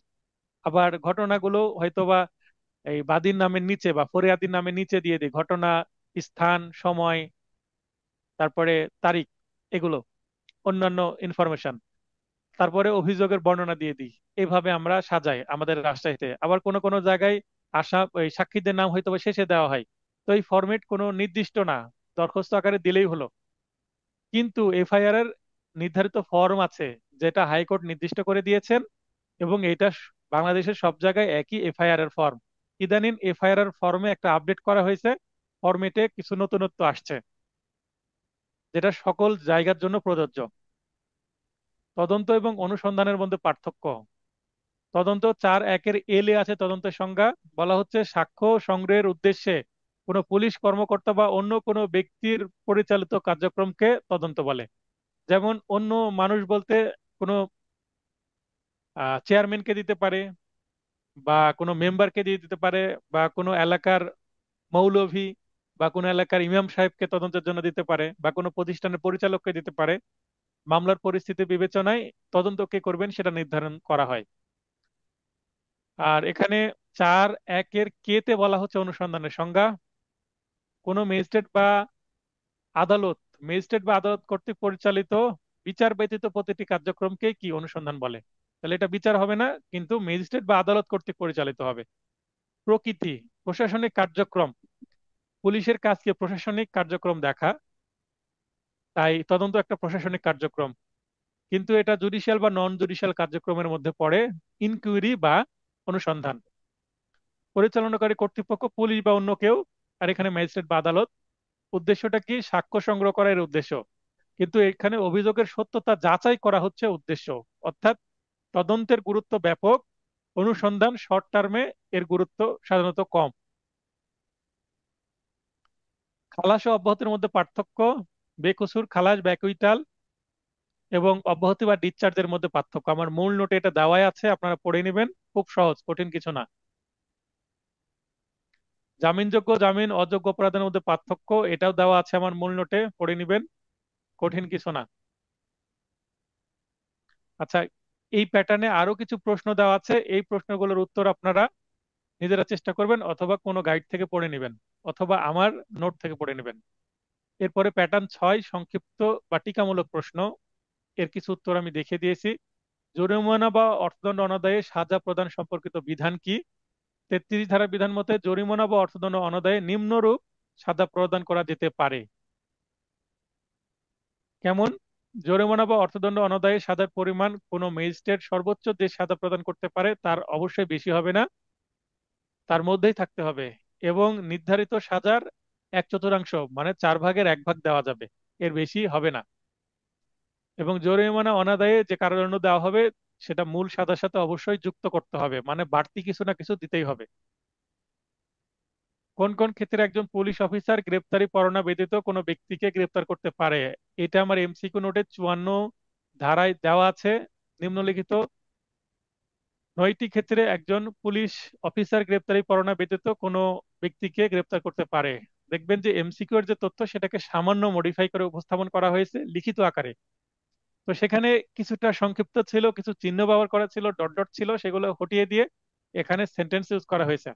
আবার ঘটনাগুলো হয়তোবা এই বাদীর নামের নিচে বা ফরিয়াদির নামের নিচে দিয়ে দিই, ঘটনা, স্থান, সময়, তারপরে তারিখ, এগুলো অন্যান্য ইনফরমেশন, তারপরে অভিযোগের বর্ণনা দিয়ে দিই। এইভাবে আমরা সাজাই আমাদের রাজশাহীতে। আবার কোনো কোনো জায়গায় ওই সাক্ষীদের নাম হয়তো বা শেষে দেওয়া হয়। তো এই ফরম্যাট কোনো নির্দিষ্ট না, দরখাস্ত আকারে দিলেই হলো। কিন্তু এফআইআর এর নির্ধারিত ফর্ম আছে, যেটা হাইকোর্ট নির্দিষ্ট করে দিয়েছেন, এবং এটা বাংলাদেশের সব জায়গায় একই এফআইআর এর ফর্ম। ইদানিং এফআইআর এর ফর্মে একটা আপডেট করা হয়েছে, ফরম্যাটে কিছু নতুনত্ব আসছে, যেটা সকল জায়গার জন্য প্রযোজ্য। তদন্ত এবং অনুসন্ধানের মধ্যে পার্থক্য। তদন্ত 4(1) এলে আছে তদন্তের সংজ্ঞা, বলা হচ্ছে সাক্ষ্য সংগ্রহের উদ্দেশ্যে কোনো পুলিশ কর্মকর্তা বা অন্য কোনো ব্যক্তির পরিচালিত কার্যক্রমকে তদন্ত বলে। যেমন অন্য মানুষ বলতে কোনো চেয়ারম্যানকে দিতে পারে, বা কোনো মেম্বারকে দিয়ে দিতে পারে, বা কোনো এলাকার মৌলভী বা কোনো এলাকার ইমাম সাহেবকে তদন্তের জন্য দিতে পারে, বা কোনো প্রতিষ্ঠানের পরিচালককে দিতে পারে। মামলার পরিস্থিতি বিবেচনায় তদন্ত কে করবেন সেটা নির্ধারণ করা হয়। আর এখানে 4(1) কে তে বলা হচ্ছে অনুসন্ধানের সংজ্ঞা। কোনো ম্যাজিস্ট্রেট বা আদালত কর্তৃক পরিচালিত বিচার ব্যতীত প্রতিটি কার্যক্রমকে কি অনুসন্ধান বলে। তাহলে এটা বিচার হবে না, কিন্তু ম্যাজিস্ট্রেট বা আদালত কর্তৃক পরিচালিত হবে। প্রকৃতি, প্রশাসনিক কার্যক্রম। পুলিশের কাজ কি প্রশাসনিক কার্যক্রম দেখা, তাই তদন্ত একটা প্রশাসনিক কার্যক্রম। কিন্তু এটা জুডিশিয়াল বা নন জুডিশিয়াল কার্যক্রমের মধ্যে পড়ে, ইনকুয়ারি বা অনুসন্ধান। পরিচালনাকারী কর্তৃপক্ষ পুলিশ বা অন্য কেউ, আর এখানে ম্যাজিস্ট্রেট বা আদালত। উদ্দেশ্যটা কি, সাক্ষ্য সংগ্রহ করার উদ্দেশ্য, কিন্তু এখানে অভিযোগের সত্যতা যাচাই করা হচ্ছে উদ্দেশ্য। অর্থাৎ তদন্তের গুরুত্ব ব্যাপক, অনুসন্ধান শর্ট টার্মে, এর গুরুত্ব সাধারণত কম। খালাস ও অব্যাহতির মধ্যে পার্থক্য। বেকসুর খালাস বা অ্যাকুইটাল এবং অব্যাহতি বা ডিসচার্জের মধ্যে পার্থক্য আমার মূল নোটে এটা দেওয়াই আছে, আপনারা পড়ে নেবেন, খুব সহজ, কঠিন কিছু না। জামিনযোগ্য জামিন অযোগ্য অপরাধের মধ্যে পার্থক্য, এটাও দেওয়া আছে আমার মূল নোটে, পড়ে নিবেন, কঠিন কিছু না। আচ্ছা, এই প্যাটার্নে আরো কিছু প্রশ্ন দেওয়া আছে, এই প্রশ্নগুলোর উত্তর আপনারা নিজেরা চেষ্টা করবেন, অথবা কোনো গাইড থেকে পড়ে নেবেন, অথবা আমার নোট থেকে পড়ে নেবেন। এরপরে প্যাটার্ন 6, সংক্ষিপ্ত বা টিকামূলক প্রশ্ন। এর কিছু উত্তর আমি দেখিয়ে দিয়েছি। জরিমানা বা অর্থদণ্ড অনাদায়ে সাজা প্রদান সম্পর্কিত বিধান কি। 33 ধারা বিধান মতে জরিমানা বা অর্থদণ্ড অনাদায়ে নিম্নরূপ সাজা প্রদান করা যেতে পারে। কেমন, জরিমানা বা অর্থদণ্ড অনাদায়ে সাজার পরিমাণ কোনো ম্যাজিস্ট্রেট সর্বোচ্চ যে সাজা প্রদান করতে পারে তার অবশ্যই বেশি হবে না, তার মধ্যেই থাকতে হবে, এবং নির্ধারিত সাজার 1/4 মানে 1/4 দেওয়া যাবে, এর বেশি হবে না। এবং জরিমানা অনাদায়ে যে কারাদণ্ড দেওয়া হবে সেটা মূল সাজার সাথে অবশ্যই যুক্ত করতে হবে, মানে বাড়তি কিছু না কিছু দিতেই হবে। কোন কোন ক্ষেত্রে একজন পুলিশ অফিসার গ্রেপ্তারি পরোয়ানা ব্যতীত কোনো ব্যক্তিকে গ্রেপ্তার করতে পারে? এটা আমার এমসিকিউ নোটে 54 ধারায় দেওয়া আছে। নিম্নলিখিত 9টি ক্ষেত্রে একজন পুলিশ অফিসার গ্রেপ্তারি পরোয়ানা ব্যতীত কোনো ব্যক্তিকে গ্রেপ্তার করতে পারে। দেখবেন যে এমসিকিউ এর যে তথ্য সেটাকে সামান্য মডিফাই করে উপস্থাপন করা হয়েছে লিখিত আকারে। তো সেখানে কিছুটা সংক্ষিপ্ত ছিল, কিছু চিহ্ন ব্যবহার করা ছিল, ডট ডট ছিল, সেগুলো হটিয়ে দিয়ে এখানে সেন্টেন্স ইউজ করা হয়েছে।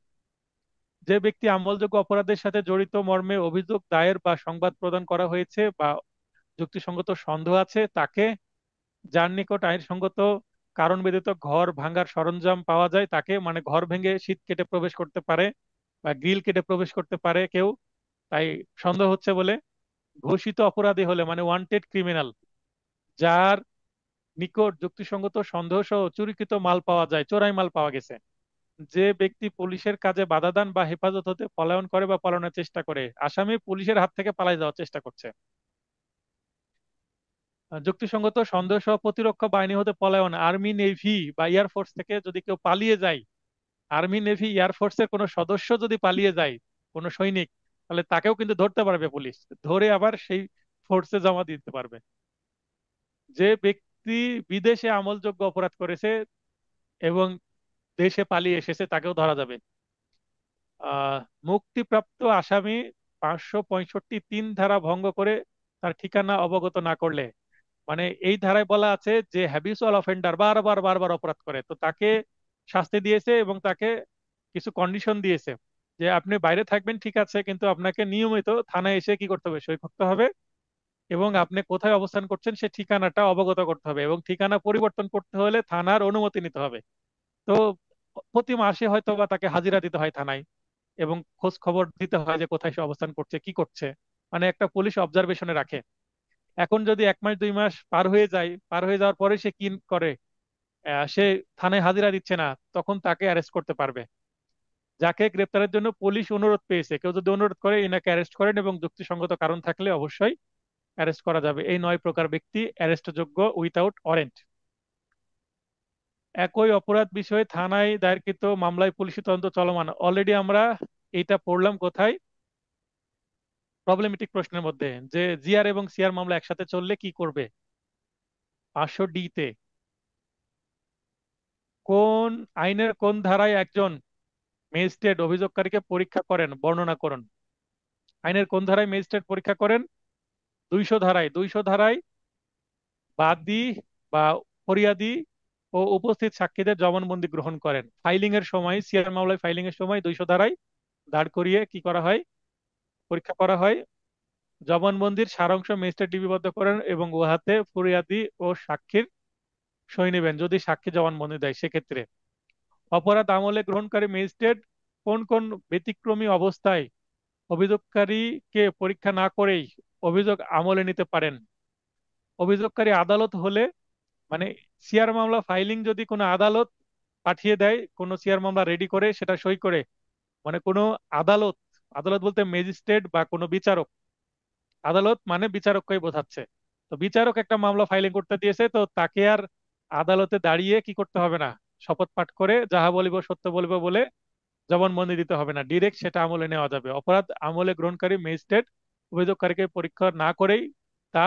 যে ব্যক্তি আমলযোগ্য অপরাধের সাথে জড়িত মর্মে অভিযোগ দায়ের বা সংবাদ প্রদান করা হয়েছে বা যুক্তিসঙ্গত সন্দেহ আছে তাকে, যার নিকট আইনসঙ্গত কারণ ব্যতীত ঘর ভাঙার সরঞ্জাম পাওয়া যায় তাকে, মানে ঘর ভেঙে শীত কেটে প্রবেশ করতে পারে বা গ্রিল কেটে প্রবেশ করতে পারে কেউ, তাই সন্দেহ হচ্ছে বলে। ঘোষিত অপরাধী হলে মানে ওয়ান্টেড ক্রিমিনাল, যার নিকট যুক্তিসঙ্গত সন্দেহ সহ চুরিকৃত মাল পাওয়া যায়, চোরাই মাল পাওয়া গেছে। যে ব্যক্তি পুলিশের কাজে বাধা দান বা হেফাজত হতে পলায়ন করে বা পালানোর চেষ্টা করে, আসামি পুলিশের হাত থেকে পালাই যাওয়ার চেষ্টা করছে। যুক্তিসঙ্গত সন্দেহ সহ প্রতিরক্ষা বাহিনী হতে পলায়ন, আর্মি নেভি বা এয়ারফোর্স থেকে যদি কেউ পালিয়ে যায়, আর্মি নেভি এয়ারফোর্সের কোনো সদস্য যদি পালিয়ে যায়, কোনো সৈনিক, তাহলে তাকেও কিন্তু ধরতে পারবে পুলিশ, ধরে আবার সেই ফোর্সে জমা দিতে পারবে। যে ব্যক্তি বিদেশে আমলযোগ্য অপরাধ করেছে এবং দেশে পালিয়ে এসেছে তাকেও ধরা যাবে। আহ মুক্তিপ্রাপ্ত আসামি 565(3) ধারা ভঙ্গ করে তার ঠিকানা অবগত না করলে, মানে এই ধারায় বলা আছে যে হ্যাবিচুয়াল অফেন্ডার বারবার বারবার অপরাধ করে, তো তাকে শাস্তি দিয়েছে এবং তাকে কিছু কন্ডিশন দিয়েছে যে আপনি বাইরে থাকবেন ঠিক আছে, কিন্তু আপনাকে নিয়মিত থানায় এসে কি করতে হবে, সই করতে হবে, এবং আপনি কোথায় অবস্থান করছেন সে ঠিকানাটা অবগত করতে হবে, এবং ঠিকানা পরিবর্তন করতে হলে থানার অনুমতি নিতে হবে। তো প্রতি মাসে হয়তো বা তাকে হাজিরা দিতে হয় থানায়, এবং খোঁজ খবর দিতে হয় যে কোথায় সে অবস্থান করছে কি করছে, মানে একটা পুলিশ অবজারভেশনে রাখে। এখন যদি 1 মাস 2 মাস পার হয়ে যায়, পার হয়ে যাওয়ার পরে সে কি করে, সে থানায় হাজিরা দিচ্ছে না, তখন তাকে অ্যারেস্ট করতে পারবে। যাকে গ্রেপ্তারের জন্য পুলিশ অনুরোধ পেয়েছে, কেউ যদি অনুরোধ করে এনাকে অ্যারেস্ট করেন এবং যুক্তিসঙ্গত কারণ থাকলে অবশ্যই অ্যারেস্ট করা যাবে। এই 9 প্রকার ব্যক্তি অ্যারেস্টযোগ্য উইথাউট ওয়ারেন্ট। একই অপরাধ বিষয়ে থানায় দায়েরকৃত মামলায় পুলিশি তদন্ত চলমান, অলরেডি আমরা এইটা পড়লাম কোথায়, প্রবলেমেটিক প্রশ্নের মধ্যে, যে জিআর এবং সিআর মামলা একসাথে চললে কি করবে। 500D-তে কোন আইনের কোন ধারায় একজন ম্যাজিস্ট্রেট অভিযোগকারীকে পরীক্ষা করেন বর্ণনা করুন। আইনের কোন ধারায় ম্যাজিস্ট্রেট পরীক্ষা করেন? 200 ধারায়। 200 ধারায় বাদী বা ফরিয়াদি ও উপস্থিত সাক্ষীদের জবানবন্দি গ্রহণ করেন। ফাইলিং এর সময়, সিআর মামলায় ফাইলিং এর সময় 200 ধারায় দাঁড় করিয়ে কি করা হয়, পরীক্ষা করা হয়। জবানবন্দির সারাংশ ম্যাজিস্ট্রেট লিপিবদ্ধ করেন এবং উহাতে ফরিয়াদি ও সাক্ষীর সই নেবেন যদি সাক্ষী জবানবন্দি দেয়। সেক্ষেত্রে অপরাধ আমলে গ্রহণকারী ম্যাজিস্ট্রেট কোন কোন ব্যতিক্রমী অবস্থায় অভিযোগকারীকে পরীক্ষা না করেই অভিযোগ আমলে নিতে পারেন? অভিযোগকারী আদালত হলে, মানে সিআর মামলা ফাইলিং যদি কোনো আদালত পাঠিয়ে দেয়, কোনো সিআর মামলা রেডি করে সেটা সই করে, মানে কোনো আদালত, আদালত বলতে ম্যাজিস্ট্রেট বা কোনো বিচারক, আদালত মানে বিচারককেই বোঝাচ্ছে, তো বিচারক একটা মামলা ফাইলিং করতে দিয়েছে, তো তাকে আর আদালতে দাঁড়িয়ে কি করতে হবে না, শপথ পাঠ করে যাহা বলিব সত্য বলিব বলে জবানবন্দি দিতে হবে না, ডিরেক্ট সেটা আমলে নেওয়া যাবে। অপরাধ আমলে গ্রহণকারী ম্যাজিস্ট্রেট অভিযোগকারীকে পরীক্ষা না করেই তা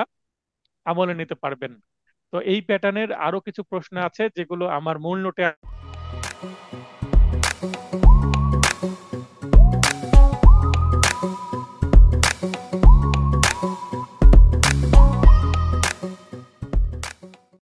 আমলে নিতে পারবেন। তো এই প্যাটার্নের আরো কিছু প্রশ্ন আছে যেগুলো আমার মূল নোটে